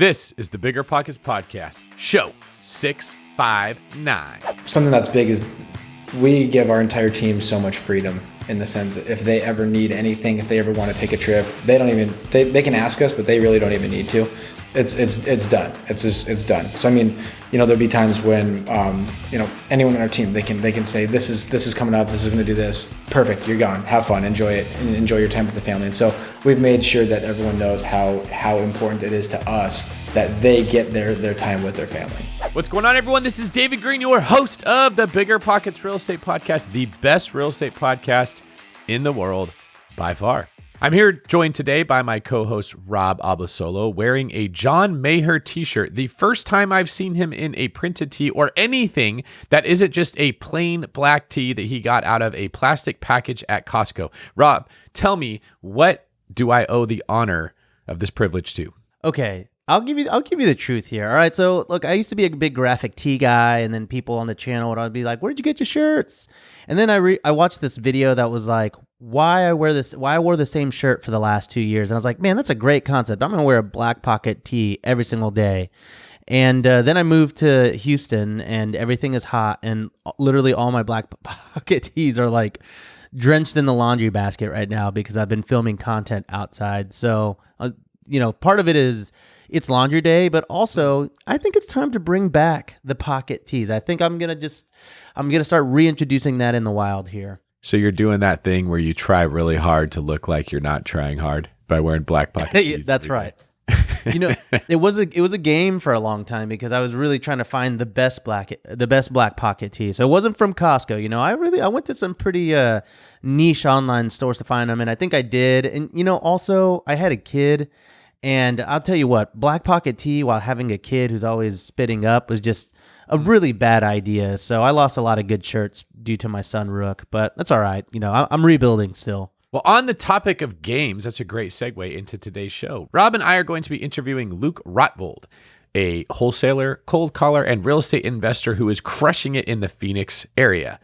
This is the Bigger Pockets Podcast, show 659. Something that's big is we give our entire team so much freedom in the sense that if they ever need anything, if they ever want to take a trip, they can ask us, but they really don't even need to. It's done. It's done. So I mean, there'll be times when anyone on our team they can say this is coming up, this is going to do this. Perfect, you're gone. Have fun, enjoy it, and enjoy your time with the family. And so we've made sure that everyone knows how important it is to us that they get their time with their family. What's going on, everyone? This is David Green, your host of the Bigger Pockets Real Estate Podcast, the best real estate podcast in the world by far. I'm here joined today by my co-host Rob Abasolo, wearing a John Maher t-shirt. The first time I've seen him in a printed tee or anything that isn't just a plain black tee that he got out of a plastic package at Costco. Rob, tell me, what do I owe the honor of this privilege to? Okay. I'll give you the truth here. All right. So look, I used to be a big graphic tee guy, and then people on the channel would be like, "Where'd you get your shirts?" And then I watched this video that was like, why I wore the same shirt for the last 2 years. And I was like, man, that's a great concept. I'm going to wear a black pocket tee every single day. And then I moved to Houston, and everything is hot, and literally all my black pocket tees are like drenched in the laundry basket right now because I've been filming content outside. So, part of it is it's laundry day, but also I think it's time to bring back the pocket tees. I think I'm going to start reintroducing that in the wild here. So you're doing that thing where you try really hard to look like you're not trying hard by wearing black pocket tees. That's right. It was a game for a long time because I was really trying to find the best black pocket tee. So it wasn't from Costco. I went to some pretty niche online stores to find them, and I think I did. And also I had a kid, and I'll tell you what, black pocket tee while having a kid who's always spitting up was just a really bad idea. So I lost a lot of good shirts due to my son Rook, but that's all right. I'm rebuilding still. Well, on the topic of games, that's a great segue into today's show. Rob and I are going to be interviewing Luke Rotvold, a wholesaler, cold caller, and real estate investor who is crushing it in the Phoenix area.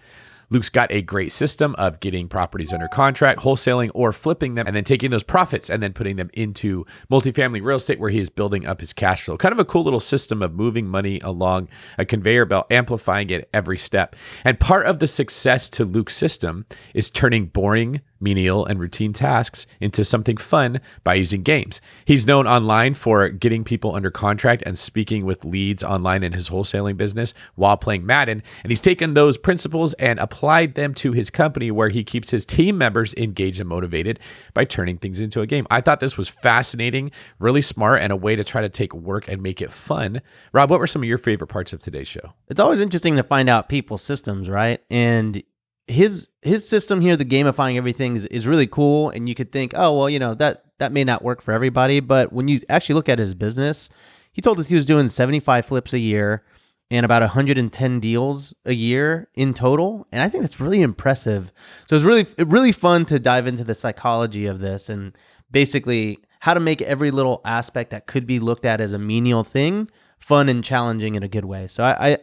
Luke's got a great system of getting properties under contract, wholesaling, or flipping them, and then taking those profits and then putting them into multifamily real estate where he is building up his cash flow. Kind of a cool little system of moving money along a conveyor belt, amplifying it every step. And part of the success to Luke's system is turning boring, menial, and routine tasks into something fun by using games. He's known online for getting people under contract and speaking with leads online in his wholesaling business while playing Madden. And he's taken those principles and applied them to his company where he keeps his team members engaged and motivated by turning things into a game. I thought this was fascinating, really smart, and a way to try to take work and make it fun. Rob, what were some of your favorite parts of today's show? It's always interesting to find out people's systems, right? And his system here, the gamifying everything, is really cool. And you could think, oh, well, that may not work for everybody. But when you actually look at his business, he told us he was doing 75 flips a year and about 110 deals a year in total. And I think that's really impressive. So it's really fun to dive into the psychology of this and basically how to make every little aspect that could be looked at as a menial thing fun and challenging in a good way. So I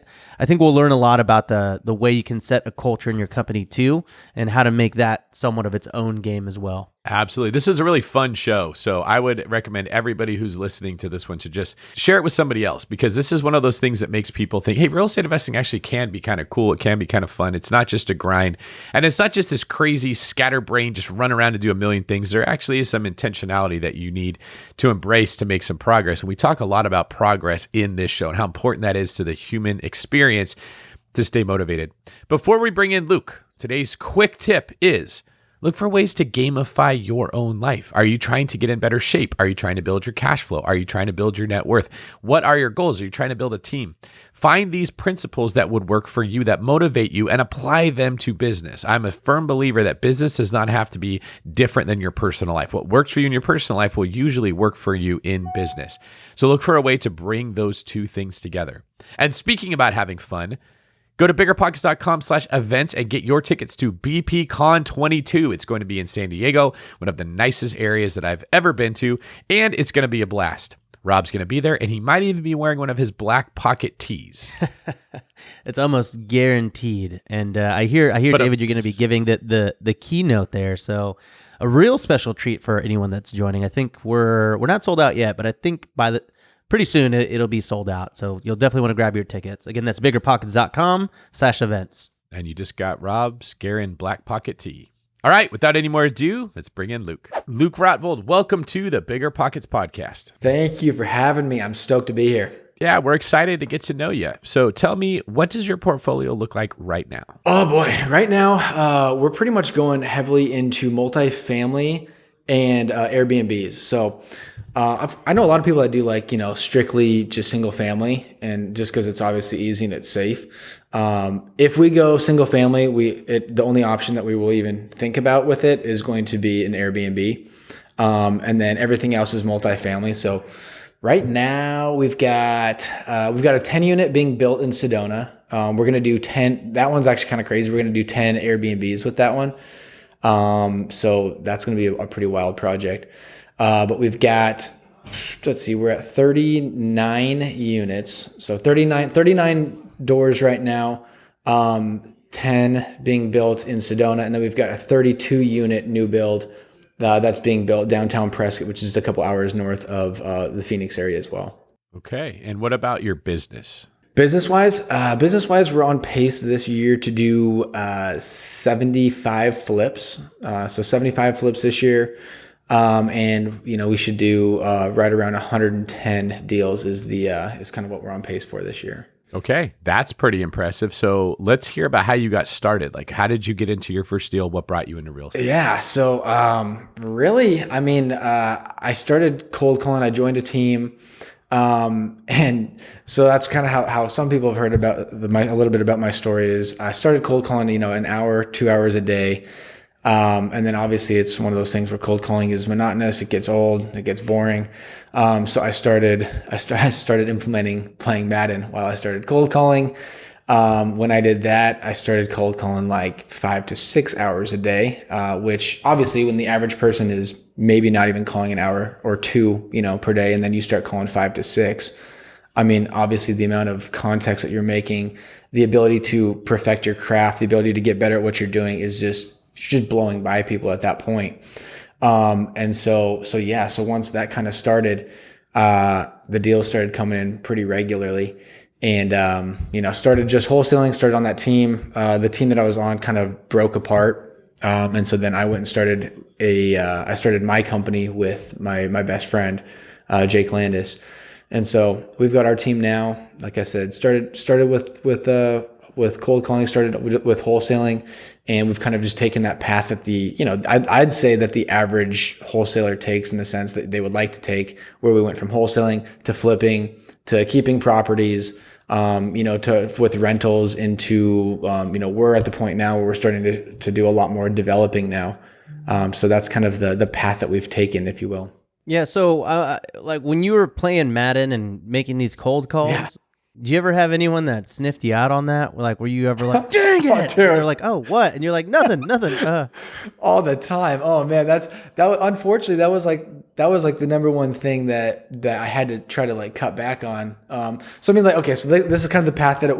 think we'll learn a lot about the way you can set a culture in your company too, and how to make that somewhat of its own game as well. Absolutely. This is a really fun show. So I would recommend everybody who's listening to this one to just share it with somebody else, because this is one of those things that makes people think, hey, real estate investing actually can be kind of cool. It can be kind of fun. It's not just a grind. And it's not just this crazy scatterbrain, just run around and do a million things. There actually is some intentionality that you need to embrace to make some progress. And we talk a lot about progress in this show and how important that is to the human experience to stay motivated. Before we bring in Luke, today's quick tip is look for ways to gamify your own life. Are you trying to get in better shape? Are you trying to build your cash flow? Are you trying to build your net worth? What are your goals? Are you trying to build a team? Find these principles that would work for you, that motivate you, and apply them to business. I'm a firm believer that business does not have to be different than your personal life. What works for you in your personal life will usually work for you in business. So look for a way to bring those two things together. And speaking about having fun, go to BiggerPockets.com/events and get your tickets to BPCon 22. It's going to be in San Diego, one of the nicest areas that I've ever been to, and it's going to be a blast. Rob's going to be there, and he might even be wearing one of his black pocket tees. It's almost guaranteed. And I hear, David, you're going to be giving the keynote there. So a real special treat for anyone that's joining. I think we're not sold out yet, but I think by pretty soon it'll be sold out. So you'll definitely want to grab your tickets. Again, that's biggerpockets.com/events. And you just got Rob's Garen Black Pocket Tee. All right, without any more ado, let's bring in Luke. Luke Rotvold, welcome to the Bigger Pockets podcast. Thank you for having me. I'm stoked to be here. Yeah, we're excited to get to know you. So tell me, what does your portfolio look like right now? Oh boy, right now we're pretty much going heavily into multifamily and Airbnbs. So I know a lot of people that do like, strictly just single family, and just because it's obviously easy and it's safe. If we go single family, the only option that we will even think about with it is going to be an Airbnb. And then everything else is multifamily. So right now we've got a 10 unit being built in Sedona. We're going to do 10. That one's actually kind of crazy. We're going to do 10 Airbnbs with that one. So that's going to be a pretty wild project. But we've got, let's see, we're at 39 units. So 39 doors right now. 10 being built in Sedona. And then we've got a 32 unit new build that's being built downtown Prescott, which is just a couple hours north of the Phoenix area as well. Okay. And what about your business? Business-wise, we're on pace this year to do 75 flips. So 75 flips this year. And we should do right around 110 deals is kind of what we're on pace for this year. Okay, that's pretty impressive. So let's hear about how you got started. Like, how did you get into your first deal? What brought you into real estate? Yeah, so really, I started cold calling. I joined a team. And so that's kind of how some people have heard about a little bit about my story is I started cold calling, an hour, 2 hours a day. And then obviously it's one of those things where cold calling is monotonous. It gets old, it gets boring. So I started implementing playing Madden while I started cold calling. When I did that, I started cold calling like 5 to 6 hours a day, which obviously when the average person is maybe not even calling an hour or two, per day, and then you start calling 5 to 6. I mean, obviously the amount of context that you're making, the ability to perfect your craft, the ability to get better at what you're doing is just blowing by people at that point. And so once that kind of started, the deals started coming in pretty regularly. And, started just wholesaling, started on that team. The team that I was on kind of broke apart. And so then I went and started I started my company with my best friend, Jake Landis. And so we've got our team now. Like I said, started with cold calling, started with wholesaling, and we've kind of just taken that path that I'd say that the average wholesaler takes, in the sense that they would like to take, where we went from wholesaling to flipping to keeping properties, with rentals into, we're at the point now where we're starting to do a lot more developing now. So that's kind of the path that we've taken, if you will. Yeah. So like when you were playing Madden and making these cold calls, do you ever have anyone that sniffed you out on that? Like, were you ever like, dang it? And they're like, oh, what? And you're like, nothing. All the time. Oh man, unfortunately, that was like the number one thing that I had to try to like cut back on. So I mean, like, okay, so this is kind of the path that it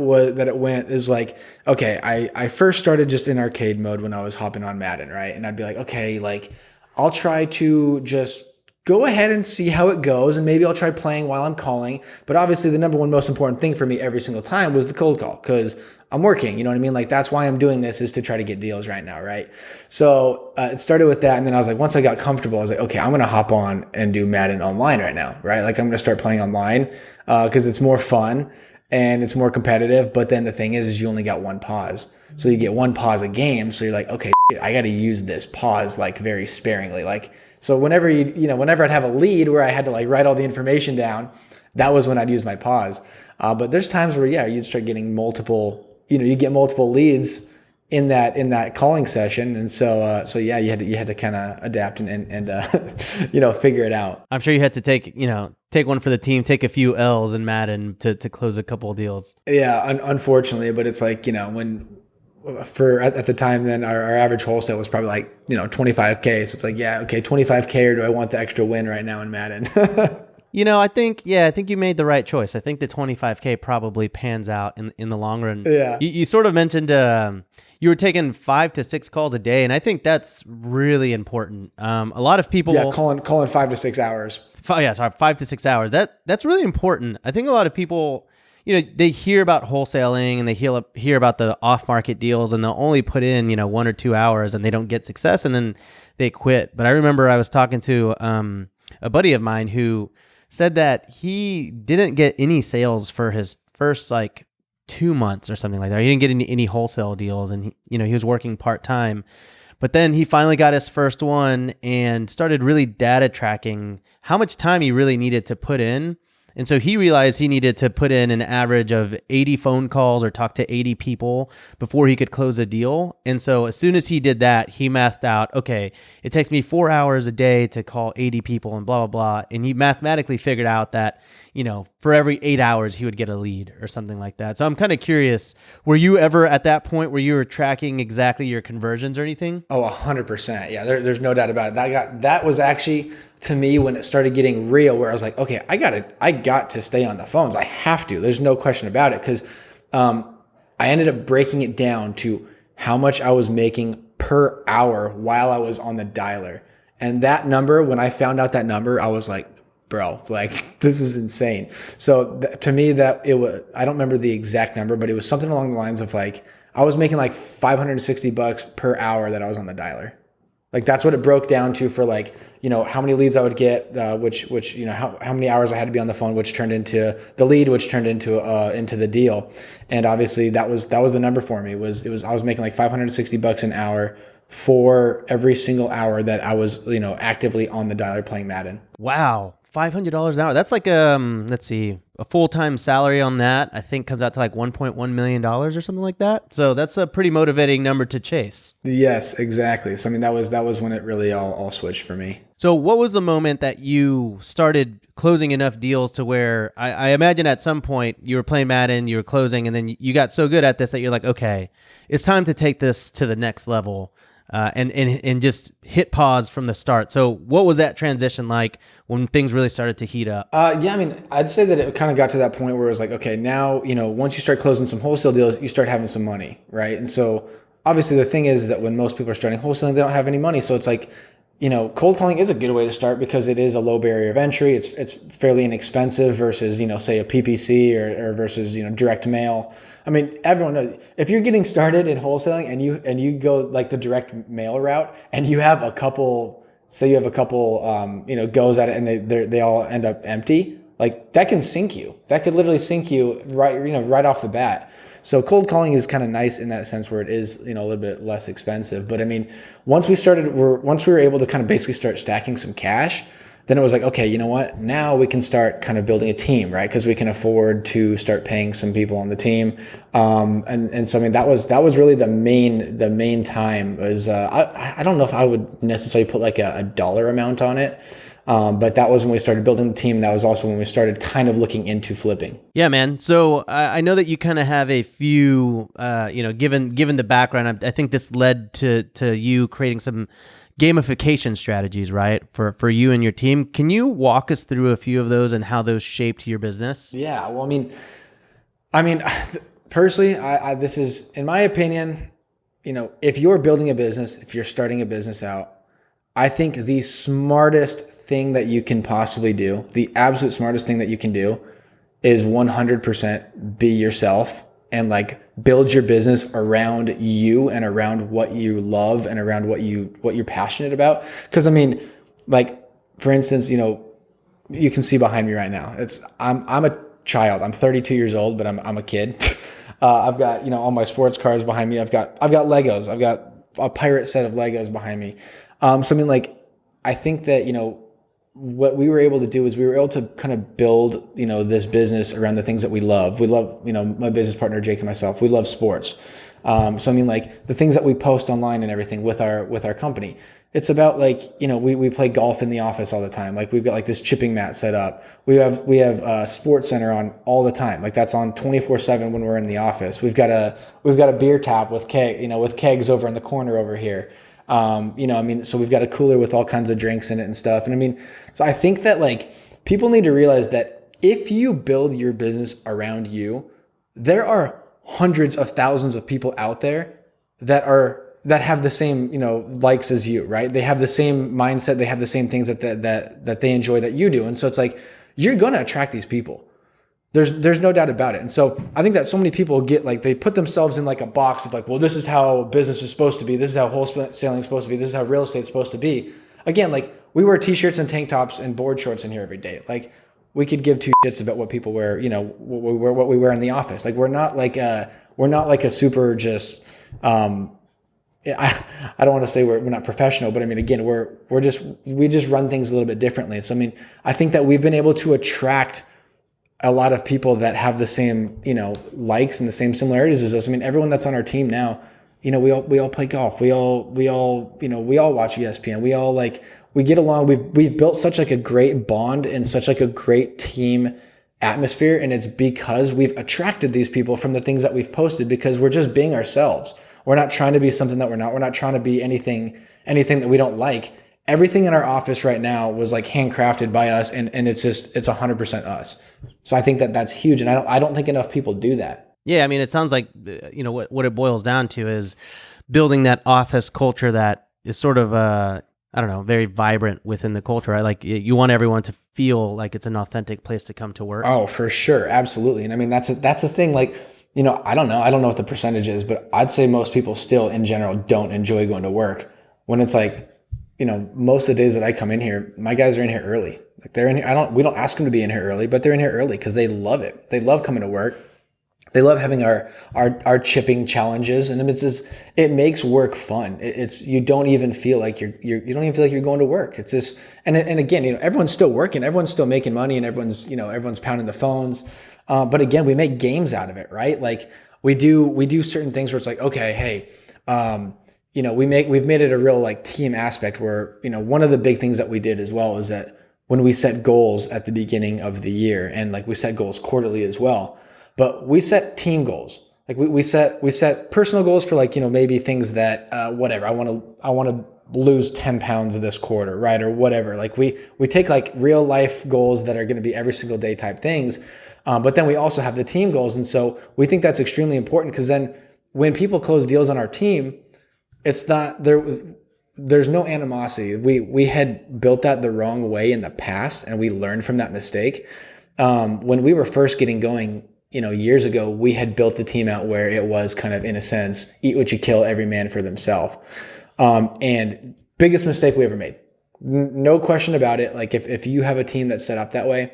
went, is like, okay, I first started just in arcade mode when I was hopping on Madden, right? And I'd be like, okay, like I'll try to just go ahead and see how it goes, and maybe I'll try playing while I'm calling. But obviously the number one most important thing for me every single time was the cold call, because I'm working, you know what I mean? Like that's why I'm doing this, is to try to get deals right now, right? So it started with that, and then I was like, once I got comfortable, I was like, okay, I'm gonna hop on and do Madden online right now, right? Like I'm gonna start playing online because it's more fun and it's more competitive. But then the thing is you only got one pause. So you get one pause a game, so you're like, okay, I gotta use this pause like very sparingly. Like, so whenever whenever I'd have a lead where I had to like write all the information down, that was when I'd use my pause. But there's times where, you'd start getting multiple, you get multiple leads in that calling session. And so you had to kind of adapt and figure it out. I'm sure you had to take one for the team, take a few L's in Madden to close a couple of deals. Yeah, unfortunately, but it's like, at the time then our average wholesale was probably like, 25K. So it's like, yeah, okay, 25K, or do I want the extra win right now in Madden? I think you made the right choice. I think the 25K probably pans out in the long run. Yeah. You sort of mentioned you were taking 5 to 6 calls a day, and I think that's really important. A lot of people, calling 5 to 6 hours. 5 to 6 hours. That's really important. I think a lot of people, they hear about wholesaling and they hear about the off-market deals, and they'll only put in 1 or 2 hours, and they don't get success, and then they quit. But I remember I was talking to a buddy of mine who said that he didn't get any sales for his first 2 months or something like that. He didn't get any wholesale deals, and he was working part-time. But then he finally got his first one and started really data tracking how much time he really needed to put in. And so he realized he needed to put in an average of 80 phone calls or talk to 80 people before he could close a deal. And so as soon as he did that, he mathed out, okay, it takes me 4 hours a day to call 80 people and blah, blah, blah. And he mathematically figured out that, for every 8 hours, he would get a lead or something like that. So I'm kind of curious, were you ever at that point where you were tracking exactly your conversions or anything? Oh, 100%. Yeah, there's no doubt about it. That was actually, to me, when it started getting real, where I was like, okay, I got to stay on the phones. I have to. There's no question about it, because I ended up breaking it down to how much I was making per hour while I was on the dialer. And that number, when I found out that number, I was like, bro, this is insane. So to me, that it was, I don't remember the exact number, but it was something along the lines of I was making $560 per hour that I was on the dialer. That's what it broke down to for how many leads I would get, which how many hours I had to be on the phone, which turned into the lead, which turned into the deal. And obviously that was the number for me. I was making $560 an hour for every single hour that I was, actively on the dialer playing Madden. Wow. $500 an hour. That's let's see, a full-time salary on that, I think comes out to $1.1 million or something like that. So that's a pretty motivating number to chase. Yes, exactly. So, that was when it really all switched for me. So what was the moment that you started closing enough deals to where I imagine at some point you were playing Madden, you were closing, and then you got so good at this that you're like, okay, it's time to take this to the next level. And just hit pause from the start. So what was that transition like when things really started to heat up? I'd say that it kind of got to that point where it was okay, now, once you start closing some wholesale deals, you start having some money, right? And so obviously the thing is that when most people are starting wholesaling, they don't have any money. So it's cold calling is a good way to start because it is a low barrier of entry. It's fairly inexpensive versus, say a PPC or versus, direct mail. Everyone knows if you're getting started in wholesaling and you go the direct mail route and you have a couple goes at it and they all end up empty, that can sink you. That could literally sink you right off the bat. So cold calling is kind of nice in that sense where it is, a little bit less expensive. But once we were able to kind of basically start stacking some cash, then it was okay, you know what? Now we can start kind of building a team, right? Because we can afford to start paying some people on the team. And so that was really the main time was I don't know if I would necessarily put a dollar amount on it. But that was when we started building the team. That was also when we started kind of looking into flipping. Yeah, man. So I know that you kind of have a few, given the background, I think this led to you creating some gamification strategies, right? For you and your team. Can you walk us through a few of those and how those shaped your business? Yeah. Well, personally, this is, in my opinion, if you're building a business, if you're starting a business out, I think the smartest thing that you can possibly do, the absolute smartest thing that you can do is 100% be yourself and build your business around you and around what you love and around what you're passionate about. Cause for instance, you can see behind me right now, I'm a child. I'm 32 years old, but I'm a kid. I've got, all my sports cars behind me. I've got Legos. I've got a pirate set of Legos behind me. I think that, what we were able to do is we were able to kind of build, this business around the things that we love. We love, my business partner, Jake, and myself, we love sports. The things that we post online and everything with our company, it's about we play golf in the office all the time. We've got this chipping mat set up. We have Sports Center on all the time. That's on 24/7 when we're in the office. We've got a beer tap with kegs over in the corner over here. So we've got a cooler with all kinds of drinks in it and stuff. So I think that people need to realize that if you build your business around you, there are hundreds of thousands of people out there that have the same, likes as you, right? They have the same mindset. They have the same things that they enjoy that you do. And so it's like, you're going to attract these people. There's no doubt about it. And so I think that so many people they put themselves in like a box of like, well, this is how business is supposed to be. This is how wholesaling is supposed to be. This is how real estate is supposed to be. Again, like we wear t-shirts and tank tops and board shorts in here every day. Like we could give two shits about what people wear, what we wear in the office. Like we're not like a super just, I don't want to say we're not professional, but I mean, again, we just run things a little bit differently. So, I mean, I think that we've been able to attract a lot of people that have the same, likes and the same similarities as us. I mean, everyone that's on our team now, we all play golf. We all watch ESPN. We get along. We've built such like a great bond and such like a great team atmosphere. And it's because we've attracted these people from the things that we've posted, because we're just being ourselves. We're not trying to be something that we're not. We're not trying to be anything that we don't like. Everything in our office right now was like handcrafted by us, and it's 100% us. So I think that that's huge, and I don't think enough people do that. Yeah, I mean, it sounds like what it boils down to is building that office culture that is sort of very vibrant within the culture. Right? Like you want everyone to feel like it's an authentic place to come to work. Oh, for sure, absolutely. And I mean that's the thing. Like I don't know what the percentage is, but I'd say most people still in general don't enjoy going to work. When it's like, most of the days that I come in here, my guys are in here early. Like they're in here. We don't ask them to be in here early, but they're in here early because they love it. They love coming to work. They love having our chipping challenges, and it makes work fun. You don't even feel like you don't even feel like you're going to work. It's just, and again, everyone's still working, everyone's still making money, and everyone's pounding the phones. But again, we make games out of it, right? Like we do certain things where it's like, okay, hey, we've made it a real like team aspect where, one of the big things that we did as well is that when we set goals at the beginning of the year, and like we set goals quarterly as well, but we set team goals. Like we set personal goals for like, maybe things that, whatever, I want to lose 10 pounds this quarter, right? Or whatever. Like we take like real life goals that are going to be every single day type things. But then we also have the team goals. And so we think that's extremely important, because then when people close deals on our team, it's not there's no animosity. We had built that the wrong way in the past, and we learned from that mistake. When we were first getting going, years ago, we had built the team out where it was kind of, in a sense, eat what you kill, every man for themselves. And biggest mistake we ever made. No question about it. Like if you have a team that's set up that way,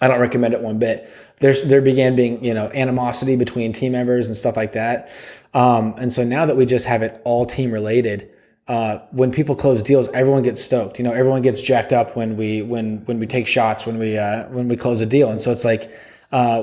I don't recommend it one bit. There began being, animosity between team members and stuff like that. And so now that we just have it all team related, when people close deals, everyone gets stoked. Everyone gets jacked up when we take shots, when we close a deal. And so it's like,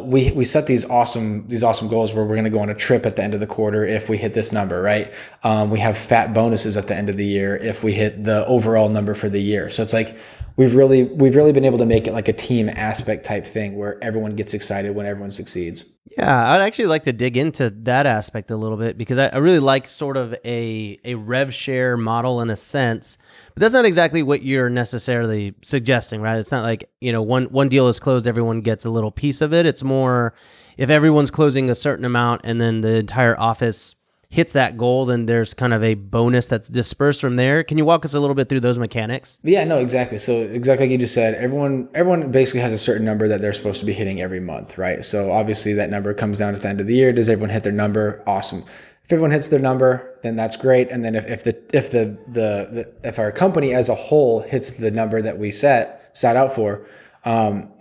we set these awesome goals where we're going to go on a trip at the end of the quarter if we hit this number, right? We have fat bonuses at the end of the year if we hit the overall number for the year. So it's like, we've really been able to make it like a team aspect type thing where everyone gets excited when everyone succeeds. Yeah, I'd actually like to dig into that aspect a little bit, because I really like sort of a rev share model in a sense, but that's not exactly what you're necessarily suggesting, right? It's not like, one deal is closed, everyone gets a little piece of it. It's more, if everyone's closing a certain amount and then the entire office hits that goal, then there's kind of a bonus that's dispersed from there. Can you walk us a little bit through those mechanics? Yeah, no, exactly. So exactly like you just said, everyone basically has a certain number that they're supposed to be hitting every month, right? So obviously that number comes down at the end of the year. Does everyone hit their number? Awesome. If everyone hits their number, then that's great. And then if our company as a whole hits the number that we set out for,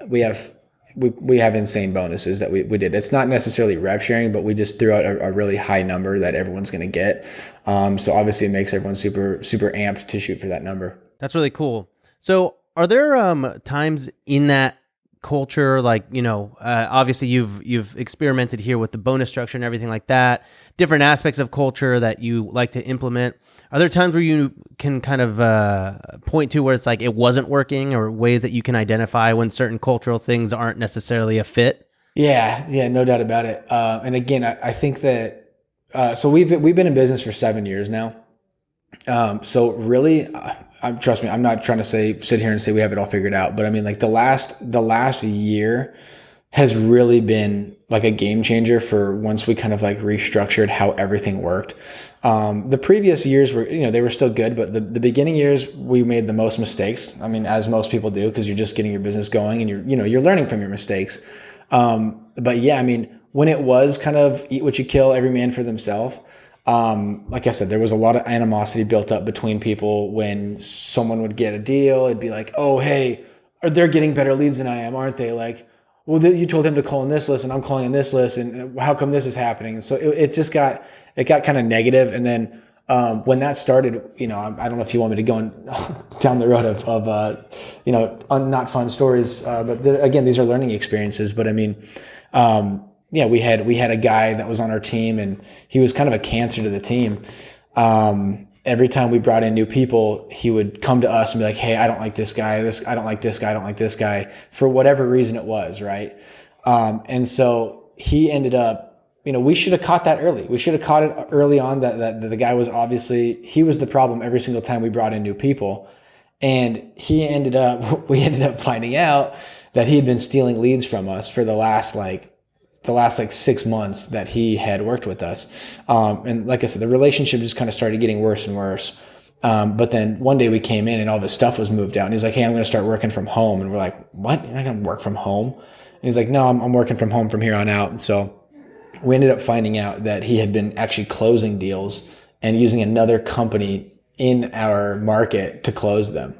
we have insane bonuses that we did. It's not necessarily rev sharing, but we just threw out a really high number that everyone's going to get. So obviously it makes everyone super, super amped to shoot for that number. That's really cool. So are there times in that culture, like, obviously you've experimented here with the bonus structure and everything like that, different aspects of culture that you like to implement. Are there times where you can kind of point to where it's like it wasn't working, or ways that you can identify when certain cultural things aren't necessarily a fit? Yeah, no doubt about it. And again, I think that so we've been in business for 7 years now, So really, trust me, I'm not trying to sit here and say we have it all figured out, but I mean, like the last year has really been like a game changer for once we kind of like restructured how everything worked. The previous years were, they were still good, but the beginning years we made the most mistakes. I mean, as most people do, because you're just getting your business going and you're learning from your mistakes. But yeah, I mean, when it was kind of eat what you kill, every man for themselves. Like I said, there was a lot of animosity built up between people. When someone would get a deal, it'd be like, oh, hey, they're getting better leads than I am, aren't they? Like, well, you told him to call in this list and I'm calling in this list, and how come this is happening? And so it just got kind of negative. And then when that started, I don't know if you want me to go down the road of not fun stories, but again, these are learning experiences. But I mean, yeah, we had a guy that was on our team, and he was kind of a cancer to the team. Every time we brought in new people, he would come to us and be like, hey, I don't like this guy. I don't like this guy. I don't like this guy, for whatever reason it was. Right. And so he ended up, we should have caught that early. We should have caught it early on that the guy was he was the problem every single time we brought in new people. And we ended up finding out that he had been stealing leads from us for the last 6 months that he had worked with us. And like I said, the relationship just kind of started getting worse and worse. But then one day we came in and all this stuff was moved out. And he's like, hey, I'm going to start working from home. And we're like, what? You're not going to work from home? And he's like, no, I'm working from home from here on out. And so we ended up finding out that he had been actually closing deals and using another company in our market to close them.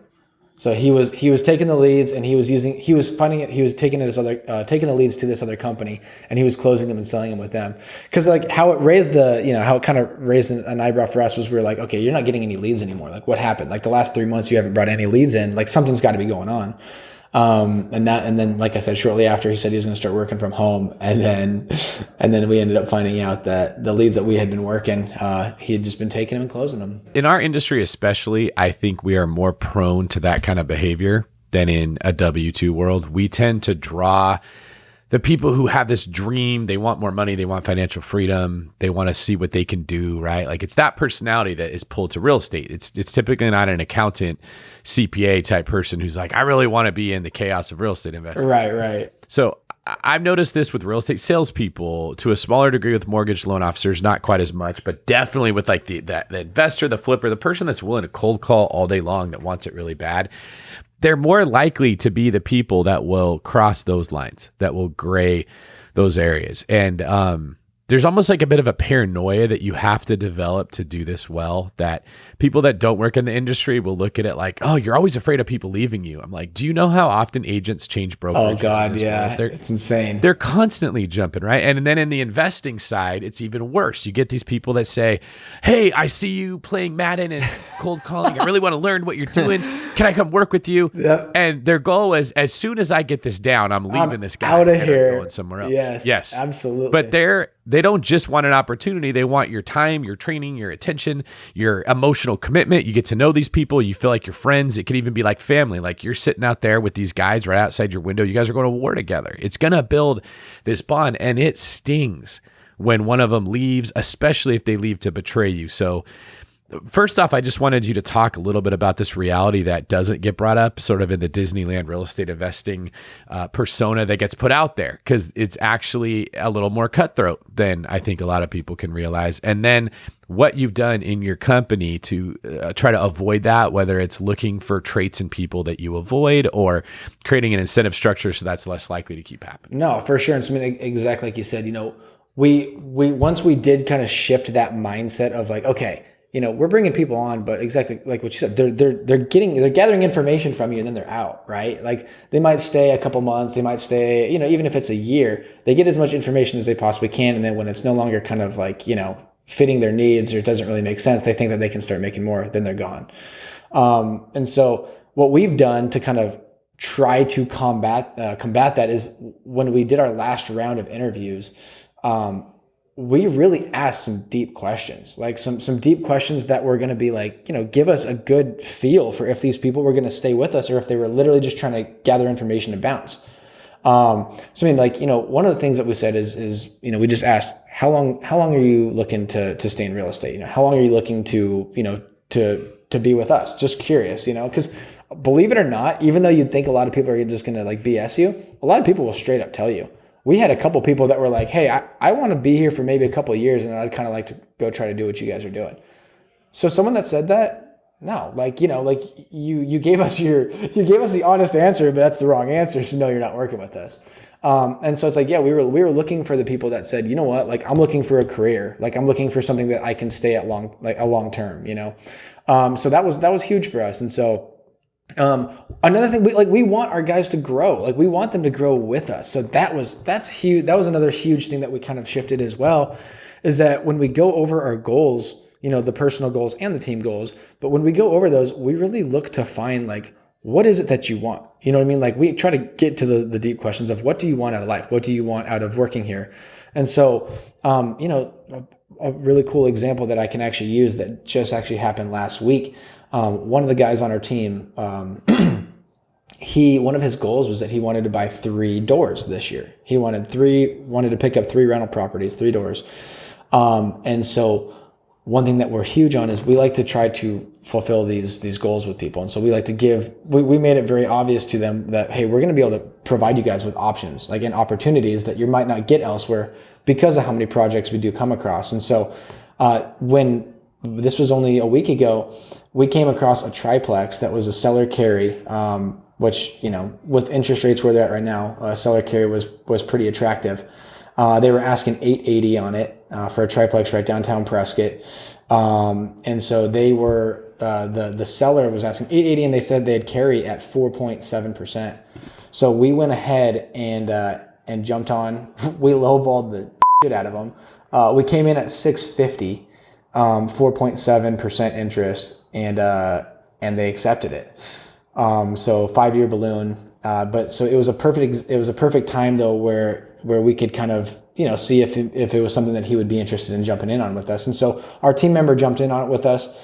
So he was taking the leads and he was taking the leads to this other company, and he was closing them and selling them with them. Cause like how it kind of raised an eyebrow for us was we were like, okay, you're not getting any leads anymore. Like what happened? Like the last 3 months you haven't brought any leads in, like something's got to be going on. And then, like I said, shortly after he said he was going to start working from home. And then we ended up finding out that the leads that we had been working, he had just been taking them and closing them. In our industry, especially, I think we are more prone to that kind of behavior than in a W-2 world. We tend to draw the people who have this dream. They want more money. They want financial freedom. They want to see what they can do, right? Like it's that personality that is pulled to real estate. It's typically not an accountant, CPA type person who's like, I really want to be in the chaos of real estate investing. Right. So I've noticed this with real estate salespeople to a smaller degree with mortgage loan officers, not quite as much, but definitely with like the investor, the flipper, the person that's willing to cold call all day long that wants it really bad. They're more likely to be the people that will cross those lines, that will gray those areas. And there's almost like a bit of a paranoia that you have to develop to do this well, that people that don't work in the industry will look at it like, oh, you're always afraid of people leaving you. I'm like, do you know how often agents change brokerages? Oh God, yeah, it's insane. They're constantly jumping, right? And then in the investing side, it's even worse. You get these people that say, hey, I see you playing Madden and cold calling. I really want to learn what you're doing. Can I come work with you? Yep. And their goal is, as soon as I get this down, I'm leaving this guy out of and here, I'm going somewhere else. Yes, absolutely. But they don't just want an opportunity. They want your time, your training, your attention, your emotional commitment. You get to know these people. You feel like you're friends. It could even be like family. Like you're sitting out there with these guys right outside your window. You guys are going to war together. It's going to build this bond, and it stings when one of them leaves, especially if they leave to betray you. So first off, I just wanted you to talk a little bit about this reality that doesn't get brought up sort of in the Disneyland real estate investing persona that gets put out there, because it's actually a little more cutthroat than I think a lot of people can realize. And then what you've done in your company to try to avoid that, whether it's looking for traits in people that you avoid or creating an incentive structure so that's less likely to keep happening. No, for sure. And so, I mean, exactly like you said, we once we did kind of shift that mindset of like, okay, we're bringing people on, but exactly like what you said, they're gathering information from you and then they're out, right? Like they might stay a couple months, they might stay, even if it's a year, they get as much information as they possibly can. And then when it's no longer kind of like, fitting their needs or it doesn't really make sense, they think that they can start making more, then they're gone. And so what we've done to kind of try to combat that is when we did our last round of interviews, we really asked some deep questions, like some deep questions that were going to be like, give us a good feel for if these people were going to stay with us or if they were literally just trying to gather information and bounce. So I mean, like, one of the things that we said is, we just asked, how long are you looking to stay in real estate? How long are you looking to to be with us. Just curious, because believe it or not, even though you'd think a lot of people are just going to like BS you, a lot of people will straight up tell you. We had a couple people that were like, hey, I want to be here for maybe a couple of years and I'd kind of like to go try to do what you guys are doing. So someone that said that, no, like, you gave us the honest answer, but that's the wrong answer. So no, you're not working with us. And so it's like, yeah, we were looking for the people that said, you know what, like I'm looking for a career, like I'm looking for something that I can stay at a long term, So that was huge for us. And so another thing, we want our guys to grow. Like we want them to grow with us. So that's huge. That was another huge thing that we kind of shifted as well, is that when we go over our goals, the personal goals and the team goals, but when we go over those, we really look to find like, what is it that you want? You know what I mean? Like we try to get to the deep questions of what do you want out of life? What do you want out of working here? And so, a really cool example that I can actually use that just actually happened last week. One of the guys on our team, one of his goals was that he wanted to buy 3 doors this year. He wanted to pick up 3 rental properties, 3 doors. And so one thing that we're huge on is we like to try to fulfill these goals with people. And so we like to we made it very obvious to them that, hey, we're going to be able to provide you guys with options, like in opportunities that you might not get elsewhere because of how many projects we do come across. And so when this was only a week ago, we came across a triplex that was a seller carry, which, with interest rates where they're at right now, a seller carry was pretty attractive. They were asking $880 on it for a triplex right downtown Prescott. And so they were, the seller was asking $880 and they said they'd carry at 4.7%. So we went ahead and jumped on, we lowballed the shit out of them. We came in at $650, 4.7% interest, and they accepted it. So 5-year balloon. But so it was a perfect time though, where we could kind of, see if it was something that he would be interested in jumping in on with us. And so our team member jumped in on it with us.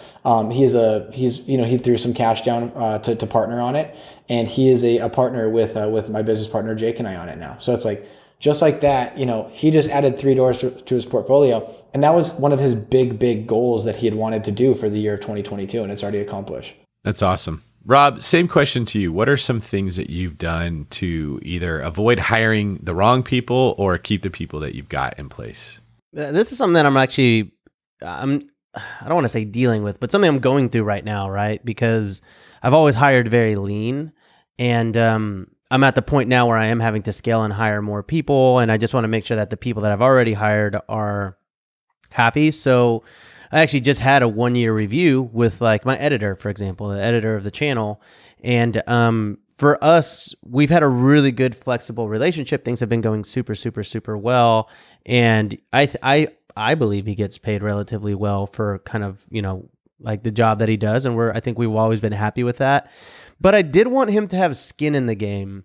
He threw some cash down, to partner on it. And he is a partner with my business partner, Jake, and I on it now. So it's like, just like that, he just added 3 doors to his portfolio. And that was one of his big goals that he had wanted to do for the year of 2022. And it's already accomplished. That's awesome. Rob, same question to you. What are some things that you've done to either avoid hiring the wrong people or keep the people that you've got in place? This is something that I don't want to say dealing with, but something I'm going through right now, right? Because I've always hired very lean, and I'm at the point now where I am having to scale and hire more people, and I just want to make sure that the people that I've already hired are happy. So I actually just had a 1-year review with like my editor, for example, the editor of the channel. And for us, we've had a really good, flexible relationship. Things have been going super, super, super well. And I believe he gets paid relatively well for kind of, like the job that he does. And I think we've always been happy with that. But I did want him to have skin in the game,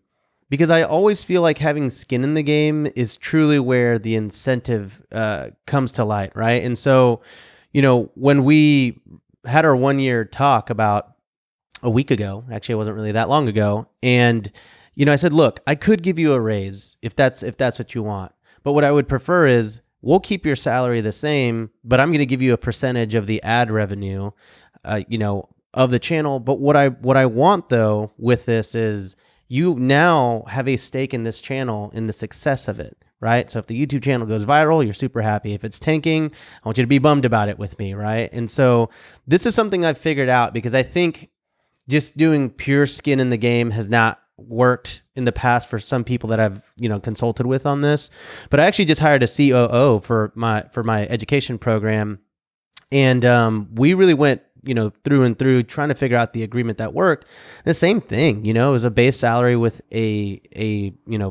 because I always feel like having skin in the game is truly where the incentive comes to light, right? And so, when we had our 1-year talk about a week ago, actually it wasn't really that long ago, and I said, look, I could give you a raise if that's what you want, but what I would prefer is we'll keep your salary the same, but I'm going to give you a percentage of the ad revenue, of the channel. But what I want though with this is you now have a stake in this channel, in the success of it. Right? So if the YouTube channel goes viral, you're super happy. If it's tanking, I want you to be bummed about it with me, right? And so this is something I've figured out, because I think just doing pure skin in the game has not worked in the past for some people that I've, consulted with on this. But I actually just hired a COO for my education program. And we really went through and through trying to figure out the agreement that worked. And the same thing, it was a base salary with a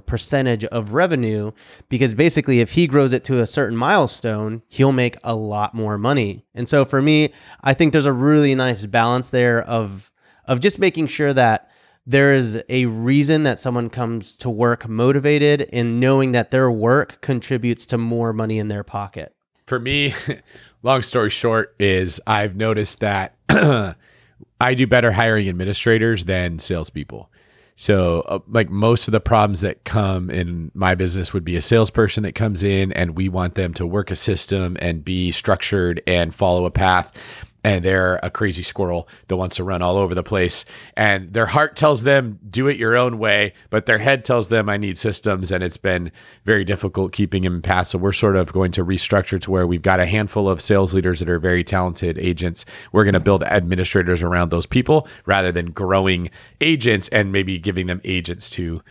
percentage of revenue, because basically if he grows it to a certain milestone, he'll make a lot more money. And so for me, I think there's a really nice balance there of just making sure that there is a reason that someone comes to work motivated, and knowing that their work contributes to more money in their pocket. For me, long story short is I've noticed that I do better hiring administrators than salespeople. So like most of the problems that come in my business would be a salesperson that comes in and we want them to work a system and be structured and follow a path. and they're a crazy squirrel that wants to run all over the place. And their heart tells them, do it your own way, but their head tells them, I need systems. And it's been very difficult keeping him in path. So we're sort of going to restructure to where we've got a handful of sales leaders that are very talented agents. We're going to build administrators around those people rather than growing agents and maybe giving them agents to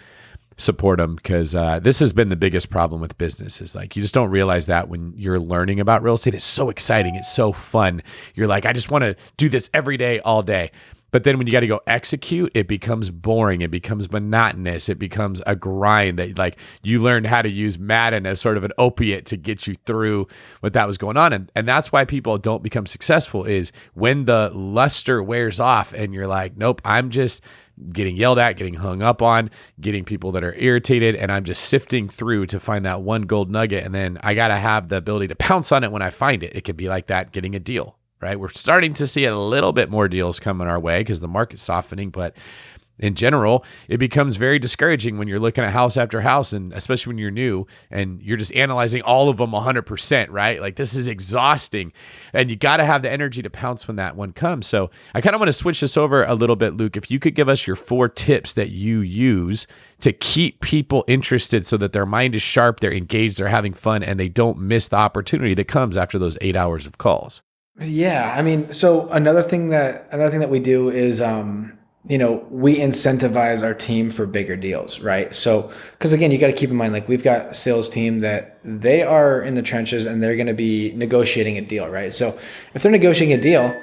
support them, because this has been the biggest problem with business. Is like, you just don't realize that when you're learning about real estate. It's so exciting, it's so fun, you're like, I just want to do this every day, all day. But then when you got to go execute, it becomes boring, it becomes monotonous, it becomes a grind. That, like, you learned how to use Madden as sort of an opiate to get you through what that was going on. And that's why people don't become successful, is when the luster wears off and you're like, nope, I'm just getting yelled at, getting hung up on, getting people that are irritated, and I'm just sifting through to find that one gold nugget. And then I got to have the ability to pounce on it when I find it. It could be like that, getting a deal, right? We're starting to see a little bit more deals coming our way because the market's softening, but in general, it becomes very discouraging when you're looking at house after house, and especially when you're new and you're just analyzing all of them 100%, right? Like, this is exhausting, and you got to have the energy to pounce when that one comes. So I kind of want to switch this over a little bit, Luke. If you could give us your 4 tips that you use to keep people interested so that their mind is sharp, they're engaged, they're having fun, and they don't miss the opportunity that comes after those 8 hours of calls. Yeah, I mean, so another thing that we do is, we incentivize our team for bigger deals, right? So, because again, you got to keep in mind, like, we've got a sales team that they are in the trenches and they're going to be negotiating a deal, right? So if they're negotiating a deal,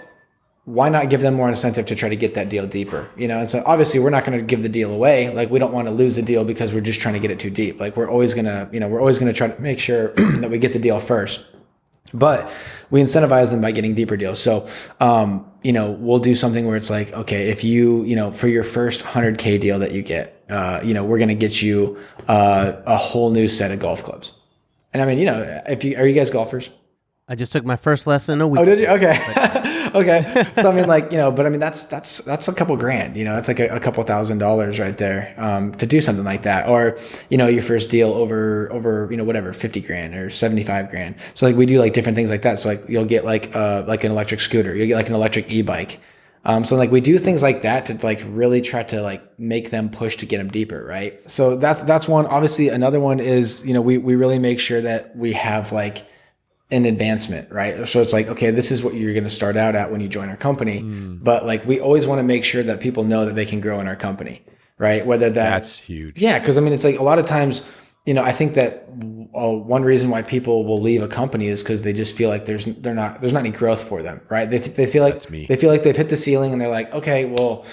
why not give them more incentive to try to get that deal deeper? And so obviously we're not going to give the deal away. Like, we don't want to lose a deal because we're just trying to get it too deep. Like, we're always going to try to make sure that we get the deal first. But we incentivize them by getting deeper deals. So, we'll do something where it's like, okay, if you, for your first 100K deal that you get, we're going to get you a whole new set of golf clubs. And I mean, are you guys golfers? I just took my first lesson a week. Oh, did you? Okay. Okay. So I mean, like, but I mean, that's a couple grand, that's like a couple $1,000s right there, to do something like that. Or, your first deal over, whatever, 50 grand or 75 grand. So like, we do like different things like that. So like, you'll get like an electric scooter, you'll get like an electric e-bike. So like, we do things like that to like really try to like make them push to get them deeper. Right. So that's one. Obviously another one is, we really make sure that we have like an advancement, right? So it's like, okay, this is what you're going to start out at when you join our company. But like, we always want to make sure that people know that they can grow in our company, right? Whether that's huge. Yeah. Cause I mean, it's like a lot of times, I think that one reason why people will leave a company is because they just feel like there's not any growth for them, right? They feel like they've hit the ceiling and they're like, okay, well,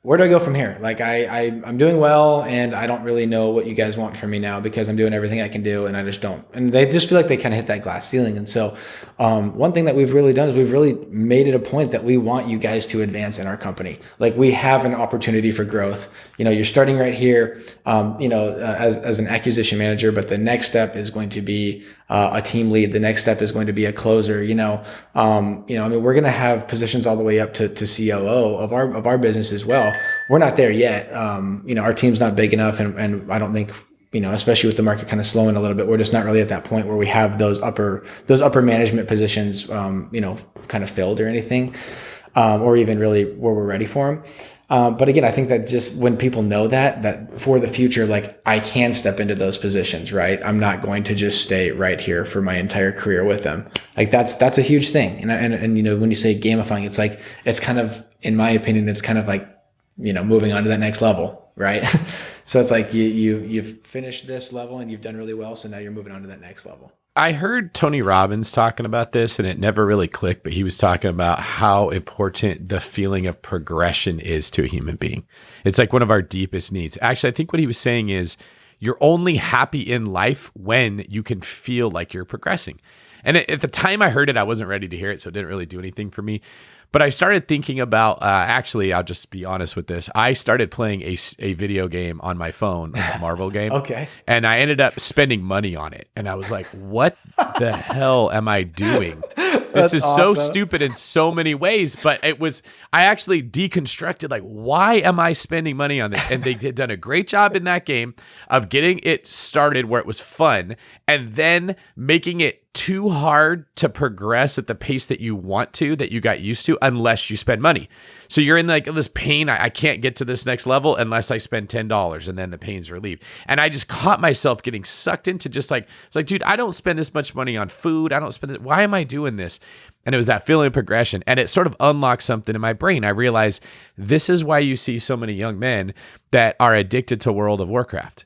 where do I go from here? Like, I'm doing well, and I don't really know what you guys want from me now because I'm doing everything I can do, and I just don't. And they just feel like they kind of hit that glass ceiling. And so one thing that we've really done is we've really made it a point that we want you guys to advance in our company. Like, we have an opportunity for growth. You're starting right here, as an acquisition manager, but the next step is going to be a team lead. The next step is going to be a closer. I mean, we're going to have positions all the way up to COO of our business as well. We're not there yet. Our team's not big enough, and I don't think, especially with the market kind of slowing a little bit, we're just not really at that point where we have those upper management positions, kind of filled or anything, or even really where we're ready for them. But again, I think that just when people know that for the future, like, I can step into those positions, right? I'm not going to just stay right here for my entire career with them. Like, that's a huge thing. And when you say gamifying, it's like, it's kind of, in my opinion, it's kind of like, moving on to that next level, right? So it's like you've finished this level and you've done really well. So now you're moving on to that next level. I heard Tony Robbins talking about this, and it never really clicked, but he was talking about how important the feeling of progression is to a human being. It's like one of our deepest needs. Actually, I think what he was saying is you're only happy in life when you can feel like you're progressing. And at the time I heard it, I wasn't ready to hear it, so it didn't really do anything for me. But I started thinking about, actually, I'll just be honest with this. I started playing a video game on my phone, like a Marvel game. Okay. And I ended up spending money on it. And I was like, what the hell am I doing? This is awesome. So stupid in so many ways. But I actually deconstructed, like, why am I spending money on this? And they done a great job in that game of getting it started where it was fun and then making it too hard to progress at the pace that you want to, that you got used to, unless you spend money. So you're in like this pain. I can't get to this next level unless I spend $10, and then the pain's relieved. And I just caught myself getting sucked into just like, it's like, dude, I don't spend this much money on food. I don't spend it. Why am I doing this? And it was that feeling of progression. And it sort of unlocked something in my brain. I realized this is why you see so many young men that are addicted to World of Warcraft.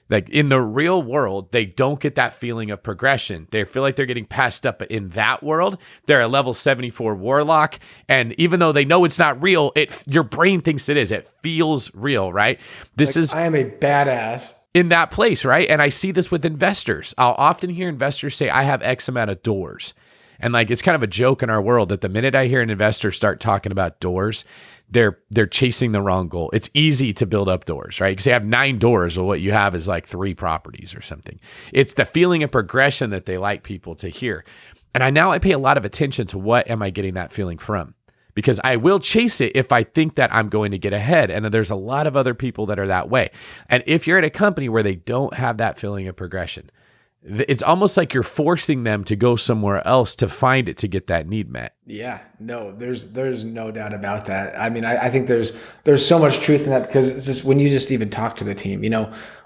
Like in the real world, they don't get that feeling of progression. They feel like they're getting passed up. But in that world, they're a level 74 warlock. And even though they know it's not real, your brain thinks it is. It feels real, right? I am a badass. In that place, right? And I see this with investors. I'll often hear investors say, I have X amount of doors. And like, it's kind of a joke in our world that the minute I hear an investor start talking about doors, they're chasing the wrong goal. It's easy to build up doors, right? Because you have 9 doors. Well, what you have is like 3 properties or something. It's the feeling of progression that they like people to hear. And I pay a lot of attention to what am I getting that feeling from? Because I will chase it if I think that I'm going to get ahead. And there's a lot of other people that are that way. And if you're at a company where they don't have that feeling of progression, it's almost like you're forcing them to go somewhere else to find it to get that need met. Yeah, no, there's no doubt about that. I mean, I think there's so much truth in that, because it's just when you just even talk to the team,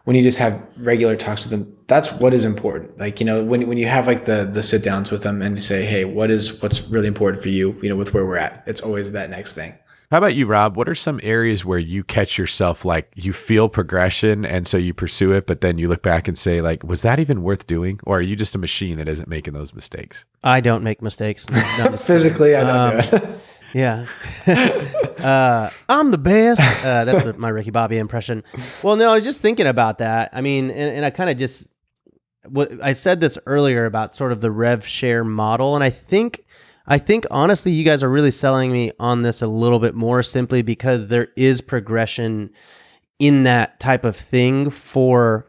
when you just have regular talks with them, that's what is important. Like, when you have like the sit downs with them and you say, hey, what's really important for you, with where we're at, it's always that next thing. How about you, Rob? What are some areas where you catch yourself, like you feel progression and so you pursue it, but then you look back and say, like, was that even worth doing? Or are you just a machine that isn't making those mistakes? I don't make mistakes. No, Physically, I don't do it. Yeah. I'm the best. That's my Ricky Bobby impression. Well, no, I was just thinking about that. I mean, and I kind of I said this earlier about sort of the rev share model. And I think honestly, you guys are really selling me on this a little bit more, simply because there is progression in that type of thing for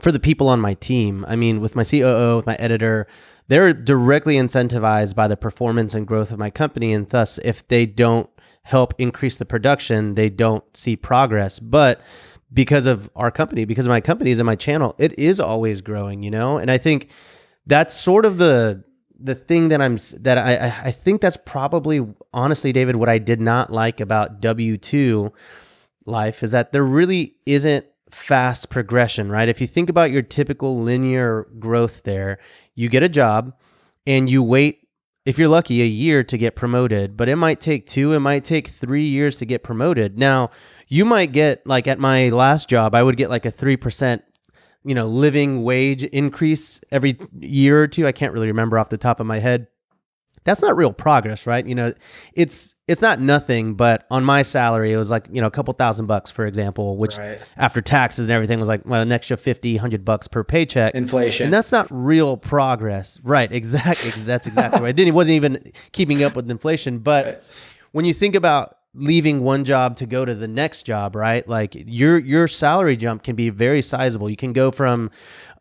the people on my team. I mean, with my COO, with my editor, they're directly incentivized by the performance and growth of my company. And thus, if they don't help increase the production, they don't see progress. But because of our company, because of my companies and my channel, it is always growing, And I think that's sort of the thing that I think that's probably, honestly, David, what I did not like about W-2 life is that there really isn't fast progression, right? If you think about your typical linear growth there, you get a job and you wait, if you're lucky, a year to get promoted, but it might take 2, it might take 3 years to get promoted. Now, you might get, like at my last job, I would get like a 3% living wage increase every year or 2. I can't really remember off the top of my head. That's not real progress, right? It's not nothing, but on my salary, it was like, a couple $1,000, for example, which after taxes and everything was like, well, an extra $50, $100 per paycheck. Inflation. And that's not real progress. Right. Exactly. That's exactly right. It wasn't even keeping up with inflation. But when you think about leaving one job to go to the next job, right? Like your salary jump can be very sizable. You can go from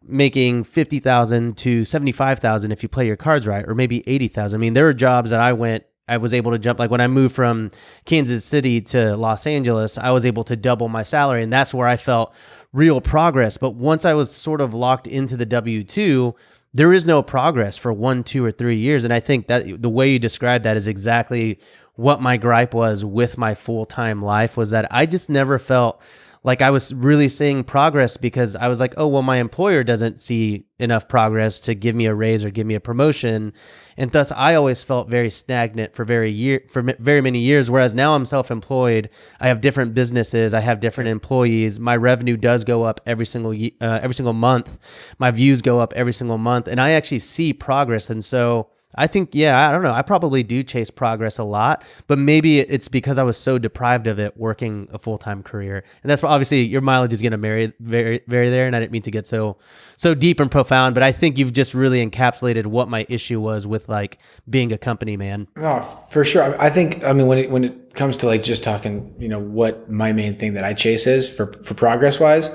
making $50,000 to $75,000 if you play your cards right, or maybe $80,000. I mean, there are jobs that I was able to jump, like when I moved from Kansas City to Los Angeles, I was able to double my salary, and that's where I felt real progress. But once I was sort of locked into the W-2, there is no progress for 1, 2, or 3 years. And I think that the way you described that is exactly what my gripe was with my full-time life, was that I just never felt like I was really seeing progress, because I was like, oh, well, my employer doesn't see enough progress to give me a raise or give me a promotion. And thus I always felt very stagnant for very many years. Whereas now I'm self-employed. I have different businesses. I have different employees. My revenue does go up every single month. My views go up every single month, and I actually see progress. And so I think, I don't know. I probably do chase progress a lot, but maybe it's because I was so deprived of it working a full-time career. And that's why obviously your mileage is going to vary there. And I didn't mean to get so deep and profound, but I think you've just really encapsulated what my issue was with like being a company man. Oh, for sure. I think, when it comes to like just talking, what my main thing that I chase is for progress wise,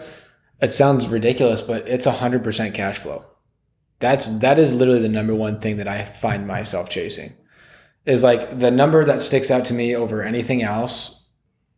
it sounds ridiculous, but it's 100% cash flow. That is literally the number one thing that I find myself chasing, is like the number that sticks out to me over anything else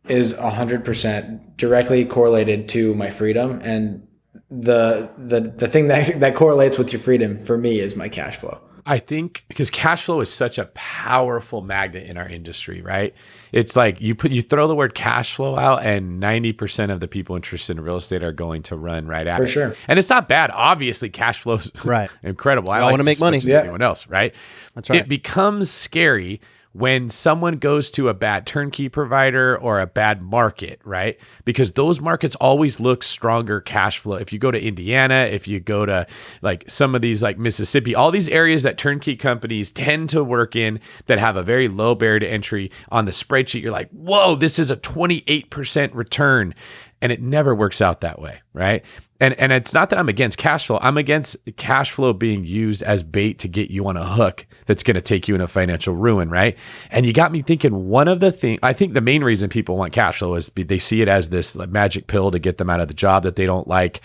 is 100% directly correlated to my freedom. And the thing that correlates with your freedom for me is my cash flow. I think because cash flow is such a powerful magnet in our industry, right? It's like you throw the word cash flow out and 90% of the people interested in real estate are going to run right at it. For sure. And it's not bad. Obviously, cash flow's Right. incredible. I all like wanna make as much money. as Yeah. anyone else, right? That's right. It becomes scary when someone goes to a bad turnkey provider or a bad market, right? Because those markets always look stronger cash flow. If you go to Indiana, if you go to like some of these like Mississippi, all these areas that turnkey companies tend to work in that have a very low barrier to entry on the spreadsheet, you're like, whoa, this is a 28% return. And it never works out that way, right? And it's not that I'm against cash flow. I'm against cash flow being used as bait to get you on a hook that's going to take you into financial ruin, right? And you got me thinking one of the things, I think the main reason people want cash flow is they see it as this like, magic pill to get them out of the job that they don't like,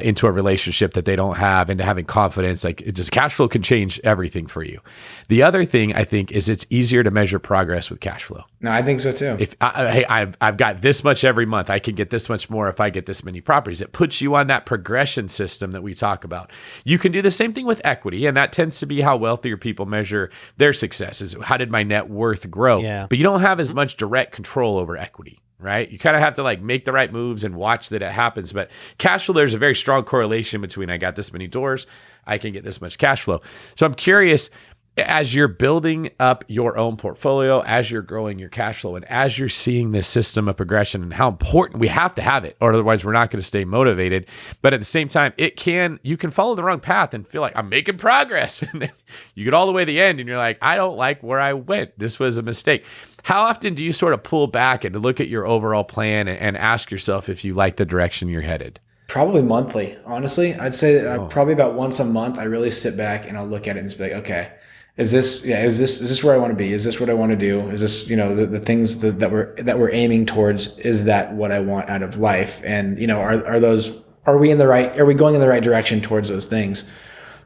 into a relationship that they don't have, into having confidence. Like it just cash flow can change everything for you. The other thing I think is it's easier to measure progress with cash flow. No, I think so too. If I've got this much every month, I can get this much more if I get this many properties. It puts you on that progression system that we talk about. You can do the same thing with equity, and that tends to be how wealthier people measure their success is how did my net worth grow? Yeah. But you don't have as much direct control over equity. Right? You kind of have to like make the right moves and watch that it happens. But cash flow, there's a very strong correlation between I got this many doors, I can get this much cash flow. So I'm curious, as you're building up your own portfolio, as you're growing your cash flow, and as you're seeing this system of progression and how important we have to have it, or otherwise we're not going to stay motivated. But at the same time, you can follow the wrong path and feel like I'm making progress. And then you get all the way to the end and you're like, I don't like where I went. This was a mistake. How often do you sort of pull back and look at your overall plan and ask yourself if you like the direction you're headed? Probably monthly, honestly. I'd say probably about once a month, I really sit back and I'll look at it and just be like, okay, is this where I want to be? Is this what I want to do? Is this, the things that we're aiming towards? Is that what I want out of life? And, are we going in the right direction towards those things?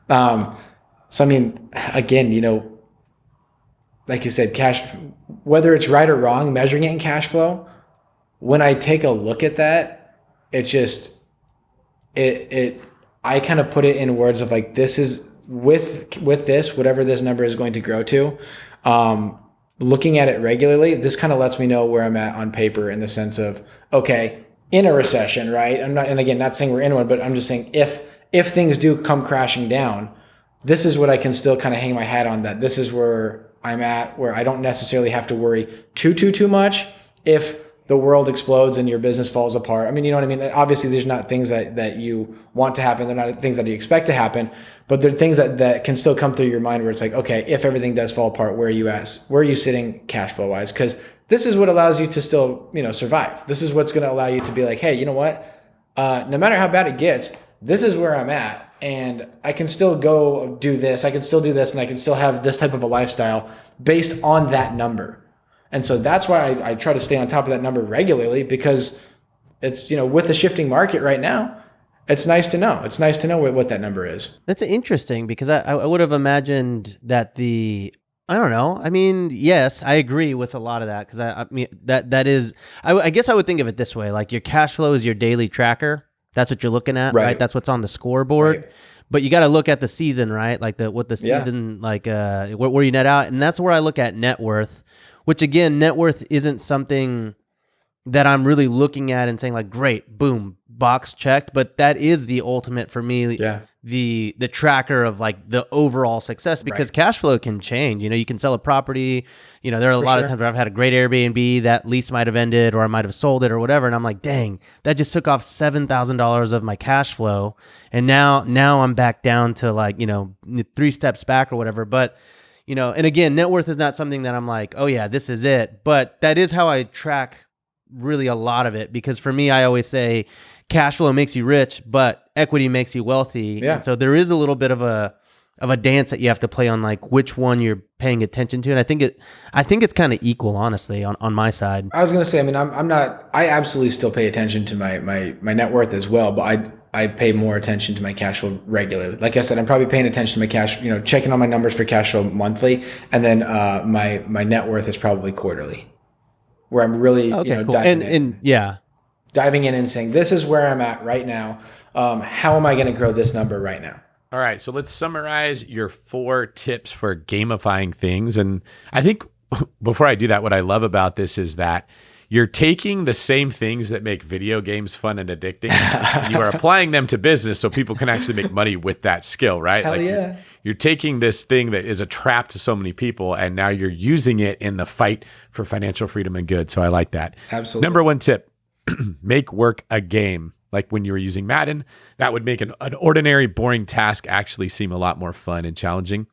So, I mean, again, like you said, cash, whether it's right or wrong, measuring it in cash flow, when I take a look at that, it just, I kind of put it in words of like, this is with this, whatever this number is going to grow to, looking at it regularly, this kind of lets me know where I'm at on paper in the sense of, okay, in a recession, right? Not saying we're in one, but I'm just saying if things do come crashing down, this is what I can still kind of hang my hat on, that this is where I'm at, where I don't necessarily have to worry too much if the world explodes and your business falls apart. I mean, you know what I mean? Obviously, there's not things that you want to happen. They're not things that you expect to happen, but they're things that can still come through your mind where it's like, okay, if everything does fall apart, where are you at? Where are you sitting cash flow wise? Because this is what allows you to still, survive. This is what's going to allow you to be like, hey, you know what? No matter how bad it gets, this is where I'm at. And I can still go do this. I can still do this, and I can still have this type of a lifestyle based on that number. And so that's why I try to stay on top of that number regularly, because it's, with the shifting market right now, it's nice to know. It's nice to know what that number is. That's interesting, because I would have imagined that I don't know. I mean, yes, I agree with a lot of that, because I mean, that is, I guess I would think of it this way. Like your cash flow is your daily tracker. That's what you're looking at, right? That's what's on the scoreboard. Right. But you got to look at the season, right? Like what the season, like where you net out. And that's where I look at net worth, which again, net worth isn't something that I'm really looking at and saying like, great, boom, box checked. But that is the ultimate for me, the tracker of like the overall success, because cash flow can change. You can sell a property. There are a lot of times where I've had a great Airbnb, that lease might have ended, or I might have sold it or whatever. And I'm like, dang, that just took off $7,000 of my cash flow. And now I'm back down to like, 3 steps back or whatever. But, and again, net worth is not something that I'm like, oh yeah, this is it. But that is how I track really a lot of it, because for me, I always say cash flow makes you rich, but equity makes you wealthy. Yeah. And so there is a little bit of a dance that you have to play on, like which one you're paying attention to. And I think it's kind of equal, honestly, on my side. I was going to say, I mean, I absolutely still pay attention to my net worth as well, but I pay more attention to my cash flow regularly. Like I said, I'm probably paying attention to my cash, checking on my numbers for cash flow monthly. And then, my net worth is probably quarterly, where I'm really, cool. diving in and saying, this is where I'm at right now. How am I going to grow this number right now? All right, so let's summarize your 4 tips for gamifying things. And I think before I do that, what I love about this is that you're taking the same things that make video games fun and addicting, and you are applying them to business so people can actually make money with that skill, right? Hell like yeah. You're taking this thing that is a trap to so many people, and now you're using it in the fight for financial freedom and good. So I like that. Absolutely. Number 1 tip, make work a game. Like when you were using Madden, that would make an ordinary, boring task actually seem a lot more fun and challenging.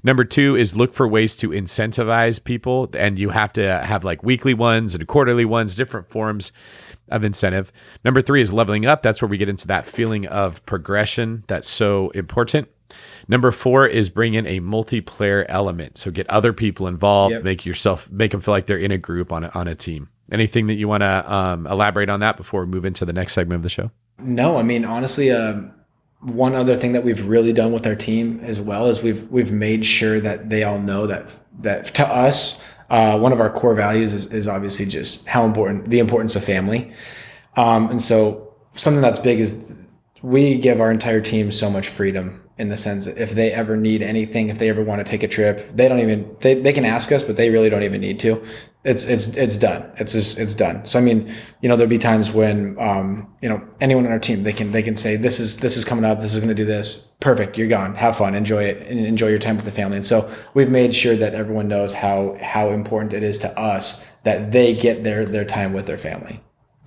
Number 2 is look for ways to incentivize people. And you have to have like weekly ones and quarterly ones, different forms of incentive. Number 3 is leveling up. That's where we get into that feeling of progression that's so important. Number 4 is bring in a multiplayer element. So get other people involved, make them feel like they're in a group on a team. Anything that you want to elaborate on that before we move into the next segment of the show? No, I mean, honestly, one other thing that we've really done with our team as well is we've made sure that they all know that to us, one of our core values is obviously just the importance of family. And so something that's big is we give our entire team so much freedom in the sense that if they ever need anything, if they ever want to take a trip, they can ask us, but they really don't even need to. It's done. It's done. So I mean, there'll be times when anyone on our team they can say this is coming up, this is going to do this. Perfect, you're gone. Have fun, enjoy it, and enjoy your time with the family. And so we've made sure that everyone knows how important it is to us that they get their time with their family.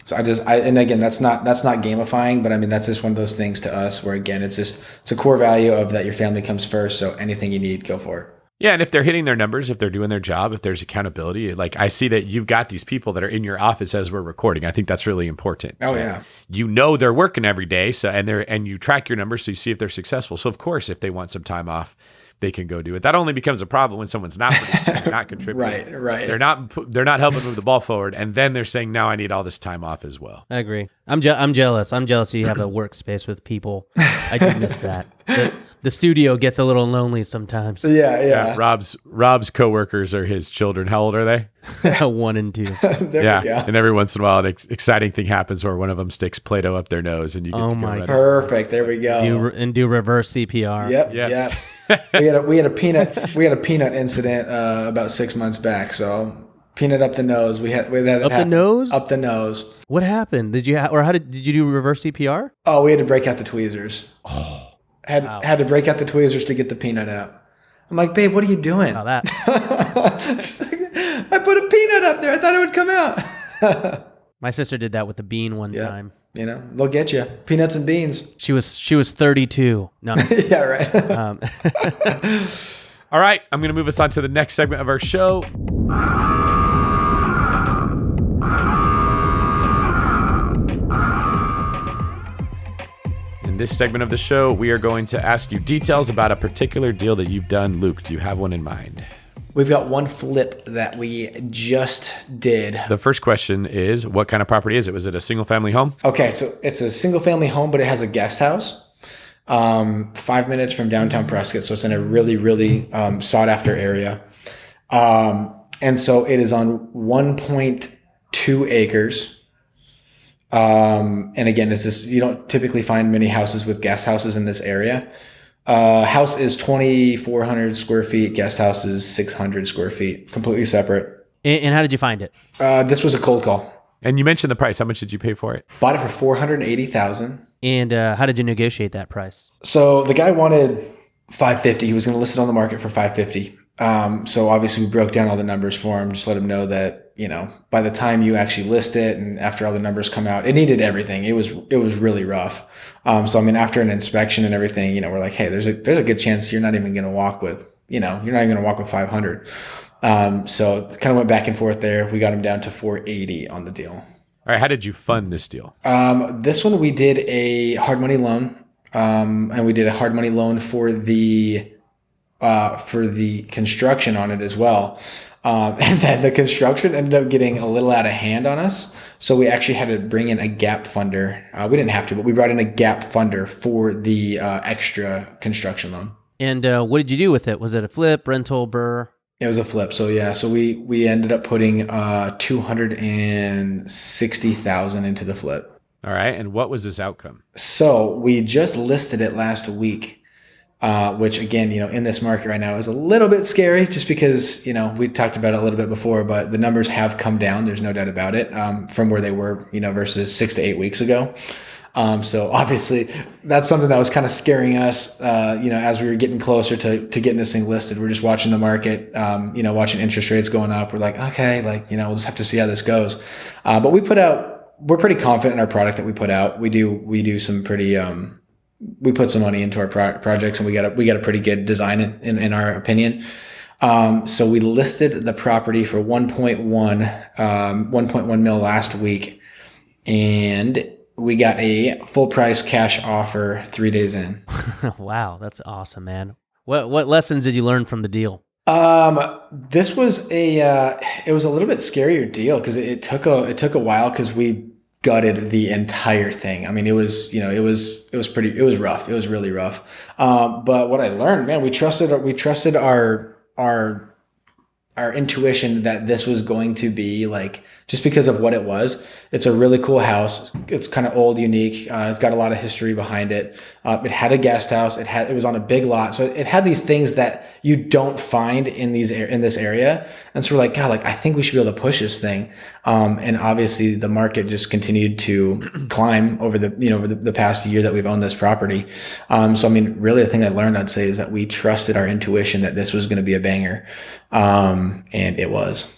So and again, that's not gamifying, but I mean, that's just one of those things to us where again, it's a core value of that your family comes first. So anything you need, go for it. Yeah. And if they're hitting their numbers, if they're doing their job, if there's accountability, like I see that you've got these people that are in your office as we're recording. I think that's really important. Oh yeah. They're working every day. So, and you track your numbers so you see if they're successful. So of course, if they want some time off, they can go do it. That only becomes a problem when someone's not producing, they're not contributing. Right. They're not helping move the ball forward, and then they're saying, "Now I need all this time off as well." I agree. I'm jealous. I'm jealous you have a workspace with people. I do miss that. The studio gets a little lonely sometimes. Yeah. Rob's coworkers are his children. How old are they? 1 and 2. Yeah, and every once in a while, an exciting thing happens where one of them sticks Play-Doh up their nose, and you get to go right perfect. There we go. Do reverse CPR. Yep. Yes. Yep. we had a peanut incident about 6 months back. So peanut up the nose. We had that up the nose. Up the nose. What happened? Did you do reverse CPR? Oh, we had to break out the tweezers. Had to break out the tweezers to get the peanut out. I'm like, babe, what are you doing? How that? I put a peanut up there. I thought it would come out. My sister did that with the bean one time. They'll get you. Peanuts and beans. She was 32. No. Yeah, right. All right, I'm going to move us on to the next segment of our show. In this segment of the show, we are going to ask you details about a particular deal that you've done. Luke, do you have one in mind? We've got one flip that we just did. The first question is, what kind of property is it? Was it a single family home? Okay, so it's a single family home, but it has a guest house. 5 minutes from downtown Prescott. So it's in a really, really sought after area. And so it is on 1.2 acres. And again, it's just, you don't typically find many houses with guest houses in this area. House is 2,400 square feet. Guest house is 600 square feet, completely separate. And how did you find it? This was a cold call. And you mentioned the price. How much did you pay for it? Bought it for $480,000. And how did you negotiate that price? So the guy wanted $550. He was going to list it on the market for $550. So obviously we broke down all the numbers for him. Just let him know that, by the time you actually list it and after all the numbers come out, it needed everything. It was really rough. So I mean, after an inspection and everything, we're like, hey, there's a good chance you're not even going to walk with, you're not even going to walk with 500. So kind of went back and forth there. We got him down to 480 on the deal. All right. How did you fund this deal? This one, we did a hard money loan. And we did a hard money loan for the construction on it as well. And then the construction ended up getting a little out of hand on us. So we actually had to bring in a gap funder. We didn't have to, but we brought in a gap funder for the extra construction loan. And what did you do with it? Was it a flip, rental, burr? It was a flip. So yeah, so we ended up putting $260,000 into the flip. All right. And what was this outcome? So we just listed it last week, which again, in this market right now is a little bit scary just because, we talked about it a little bit before, but the numbers have come down. There's no doubt about it, from where they were, versus 6 to 8 weeks ago. So obviously that's something that was kind of scaring us, as we were getting closer to getting this thing listed. We're just watching the market, watching interest rates going up. We're like, okay, we'll just have to see how this goes. But we're pretty confident in our product that we put out. We do some pretty, we put some money into our projects, and we got a pretty good design in our opinion. So we listed the property for 1.1 mil last week, and we got a full price cash offer 3 days in. Wow, that's awesome, man. What lessons did you learn from the deal? This was it was a little bit scarier deal because it took a while because we gutted the entire thing. I mean, it was rough. It was really rough. But what I learned, man, we trusted our intuition that this was going to be just because of what it was. It's a really cool house. It's kind of old, unique. It's got a lot of history behind it. It had a guest house. It was on a big lot. So it had these things that you don't find in this area. And so we're like, God, I think we should be able to push this thing. And obviously the market just continued to climb over the past year that we've owned this property. So, I mean, really the thing I learned, I'd say, is that we trusted our intuition that this was going to be a banger. And it was.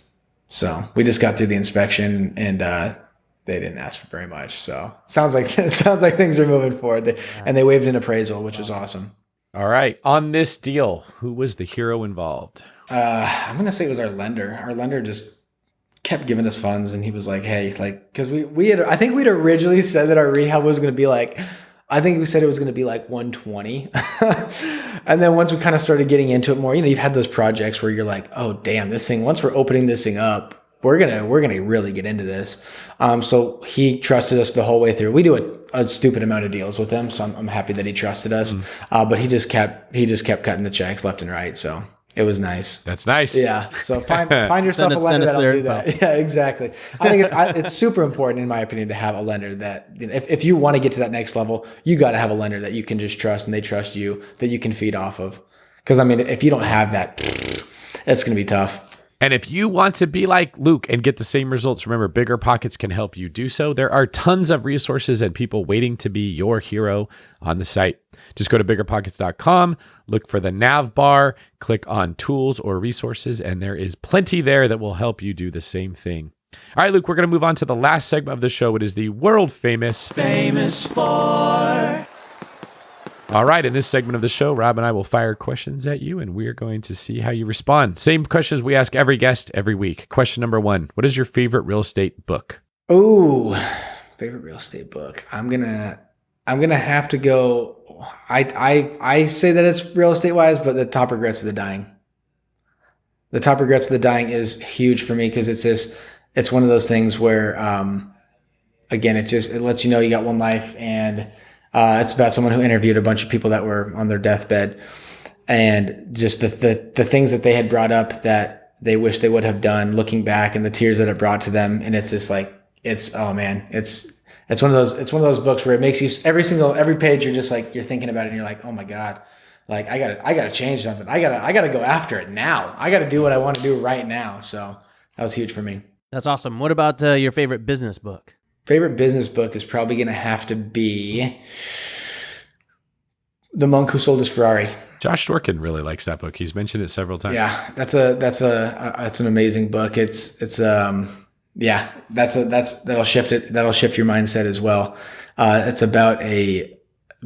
So we just got through the inspection, and they didn't ask for very much. So sounds like things are moving forward. And they waived an appraisal, which was awesome. All right. On this deal, who was the hero involved? I'm going to say it was our lender. Our lender just kept giving us funds, and he was like, hey, because I think we'd originally said that our rehab was going to be I think we said it was going to be 120. And then once we kind of started getting into it more, you've had those projects where you're like, oh, damn, once we're opening this thing up, we're going to really get into this. So he trusted us the whole way through. We do a stupid amount of deals with him. So I'm happy that he trusted us. But he just kept cutting the checks left and right. So it was nice. That's nice. Yeah. So find yourself a lender that'll do that. Yeah, exactly. I think it's super important, in my opinion, to have a lender that, if you want to get to that next level, you got to have a lender that you can just trust and they trust you, that you can feed off of. Because, I mean, if you don't have that, it's going to be tough. And if you want to be like Luke and get the same results, remember, BiggerPockets can help you do so. There are tons of resources and people waiting to be your hero on the site. Just go to BiggerPockets.com, look for the nav bar, click on tools or resources, and there is plenty there that will help you do the same thing. All right, Luke, we're going to move on to the last segment of the show. It is the world famous for. All right, in this segment of the show, Rob and I will fire questions at you, and we're going to see how you respond. Same questions we ask every guest every week. Question number 1, what is your favorite real estate book? Oh, favorite real estate book. I'm gonna have to go. I say that it's real estate wise, but The Top Regrets of the Dying. The Top Regrets of the Dying is huge for me because it's one of those things where, again, it lets you know you got one life, and it's about someone who interviewed a bunch of people that were on their deathbed, and just the things that they had brought up that they wish they would have done, looking back, and the tears that it brought to them. And it's just it's one of those books where it makes you every page you're just you're thinking about it, and you're like, oh my God, I gotta change something. I gotta go after it now. I gotta do what I want to do right now. So that was huge for me. That's awesome. What about your favorite business book? Favorite business book is probably going to have to be The Monk Who Sold His Ferrari. Josh Dworkin really likes that book. He's mentioned it several times. Yeah, that's an amazing book. that'll shift it. That'll shift your mindset as well. It's about a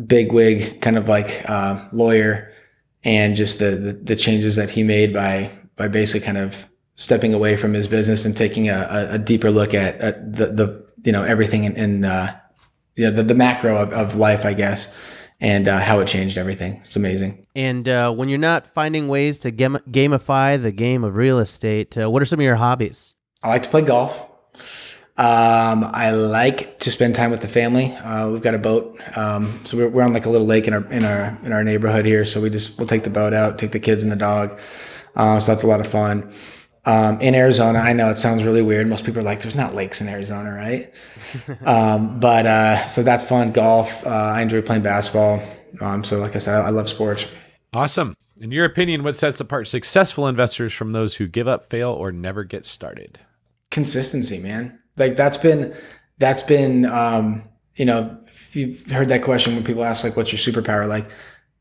bigwig kind of lawyer, and just the changes that he made by basically kind of stepping away from his business and taking a deeper look at the everything in the macro of life, I guess, and how it changed everything. It's amazing. And when you're not finding ways to gamify the game of real estate, what are some of your hobbies? I like to play golf. I like to spend time with the family. We've got a boat, so we're on a little lake in our neighborhood here. So we'll take the boat out, take the kids and the dog. So that's a lot of fun. in Arizona. I know it sounds really weird. Most people are like, there's not lakes in Arizona, right? But so that's fun. Golf. I enjoy playing basketball. So like I said, I love sports. Awesome. In your opinion, what sets apart successful investors from those who give up, fail, or never get started? Consistency, man. Like that's been, if you've heard that question when people ask like, what's your superpower? Like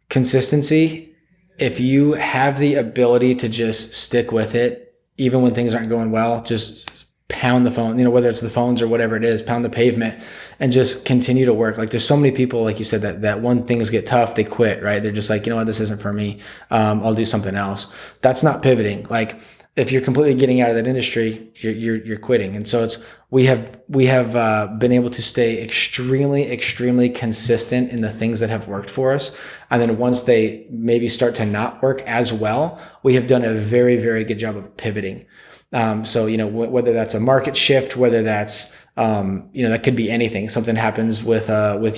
consistency. If you have the ability to just stick with it, even when things aren't going well, just pound the phone, whether it's the phones or whatever it is, pound the pavement and just continue to work. Like there's so many people, like you said, that when things get tough, they quit, right? They're just like, you know what, this isn't for me. I'll do something else. That's not pivoting. Like if you're completely getting out of that industry, you're quitting. And so we have been able to stay extremely consistent in the things that have worked for us. And then once they maybe start to not work as well, we have done a very, very good job of pivoting. So, whether that's a market shift, whether that's, that could be anything. Something happens with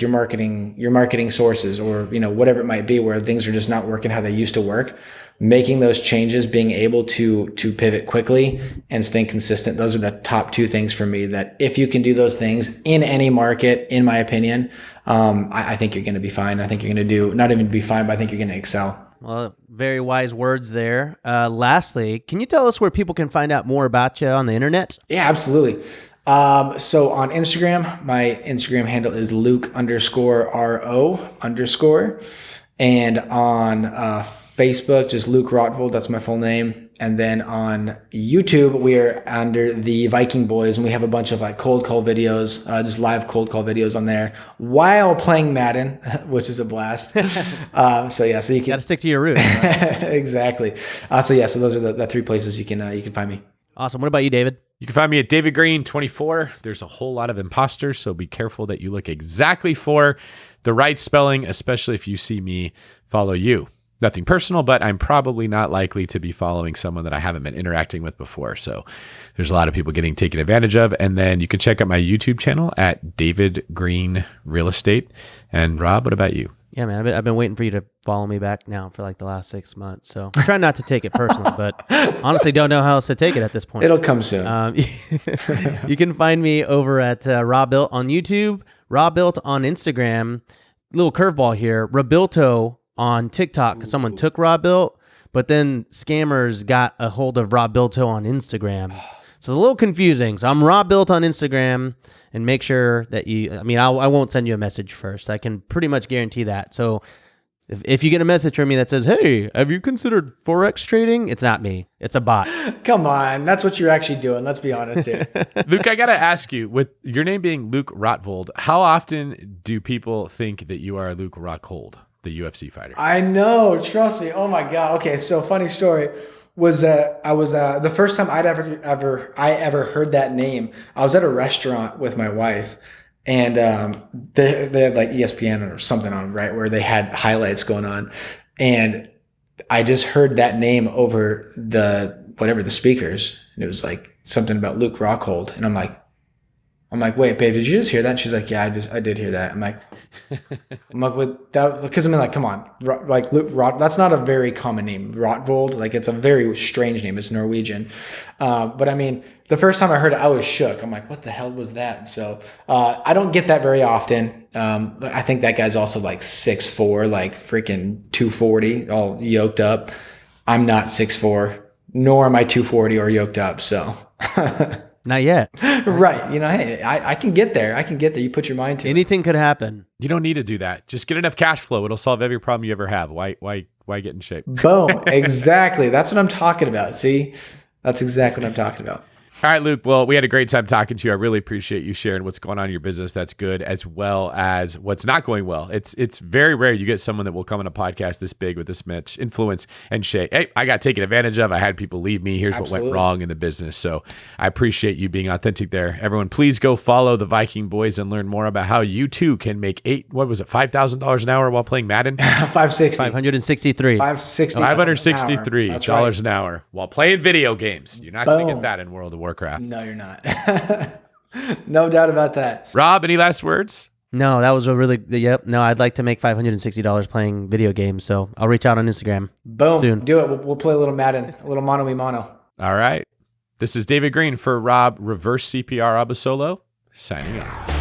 your marketing sources or, whatever it might be where things are just not working how they used to work. Making those changes, being able to pivot quickly and staying consistent. Those are the top two things for me that if you can do those things in any market, in my opinion, I think you're going to be fine. I think you're going to not even be fine, but I think you're going to excel. Well, very wise words there. Lastly, can you tell us where people can find out more about you on the internet? Yeah, absolutely. So on Instagram, my Instagram handle is Luke_RO_. And on Facebook, just Luke Rotvold. That's my full name. And then on YouTube, we are under the Viking Boys, and we have a bunch of like cold call videos, just live cold call videos on there while playing Madden, which is a blast. So you can gotta stick to your roots. Right? Exactly. So those are the three places you can find me. Awesome. What about you, David? You can find me at David Green 24. There's a whole lot of imposters, so be careful that you look exactly for the right spelling, especially if you see me follow you. Nothing personal, but I'm probably not likely to be following someone that I haven't been interacting with before. So there's a lot of people getting taken advantage of. And then you can check out my YouTube channel at David Green Real Estate. And Rob, what about you? Yeah, man, I've been waiting for you to follow me back now for like the last 6 months. So I'm trying not to take it personally, but honestly don't know how else to take it at this point. It'll come soon. You can find me over at Rob Built on YouTube, Rob Built on Instagram. Little curveball here, Robilto on TikTok because someone took Rob Built, but then scammers got a hold of Rob Builto on Instagram. So it's a little confusing. So I'm Rob Built on Instagram, and make sure that I won't send you a message first. I can pretty much guarantee that. So if you get a message from me that says, hey, have you considered Forex trading? It's not me. It's a bot. Come on. That's what you're actually doing. Let's be honest here. Luke, I got to ask you, with your name being Luke Rotvold, how often do people think that you are Luke Rockhold, the UFC fighter? I know. Trust me. Oh my God. Okay. So funny story was that I was the first time I ever heard that name. I was at a restaurant with my wife, and they had like ESPN or something on, right, where they had highlights going on, and I just heard that name over the speakers, and it was like something about Luke Rockhold, and I'm like, wait, babe, did you just hear that? And she's like, yeah, I did hear that. I'm like, what that? Because I mean, like, come on, like Luke that's not a very common name. Rotvold, like it's a very strange name. It's Norwegian, but I mean, the first time I heard it, I was shook. I'm like, what the hell was that? So I don't get that very often. But I think that guy's also like 6'4", like freaking 240, all yoked up. I'm not 6'4", nor am I 240 or yoked up. So. Not yet. Right. Hey, I can get there. You put your mind to it. Anything could happen. You don't need to do that. Just get enough cash flow. It'll solve every problem you ever have. Why get in shape? Boom. Exactly. That's what I'm talking about. See? That's exactly what I'm talking about. All right, Luke. Well, we had a great time talking to you. I really appreciate you sharing what's going on in your business that's good, as well as what's not going well. It's very rare you get someone that will come on a podcast this big with this much influence and say, hey, I got taken advantage of. I had people leave me. Here's what went wrong in the business. So I appreciate you being authentic there. Everyone, please go follow the Viking Boys and learn more about how you too can make $5,000 an hour while playing Madden? 563. $563 an hour while playing video games. You're not going to get that in World of Warcraft. No, you're not. No doubt about that. Rob, any last words? No, that was yep. No, I'd like to make $560 playing video games, so I'll reach out on Instagram. Boom. Soon. Do it. We'll play a little Madden, a little mano a mano. All right. This is David Green for Rob, Reverse CPR Abasolo, signing off.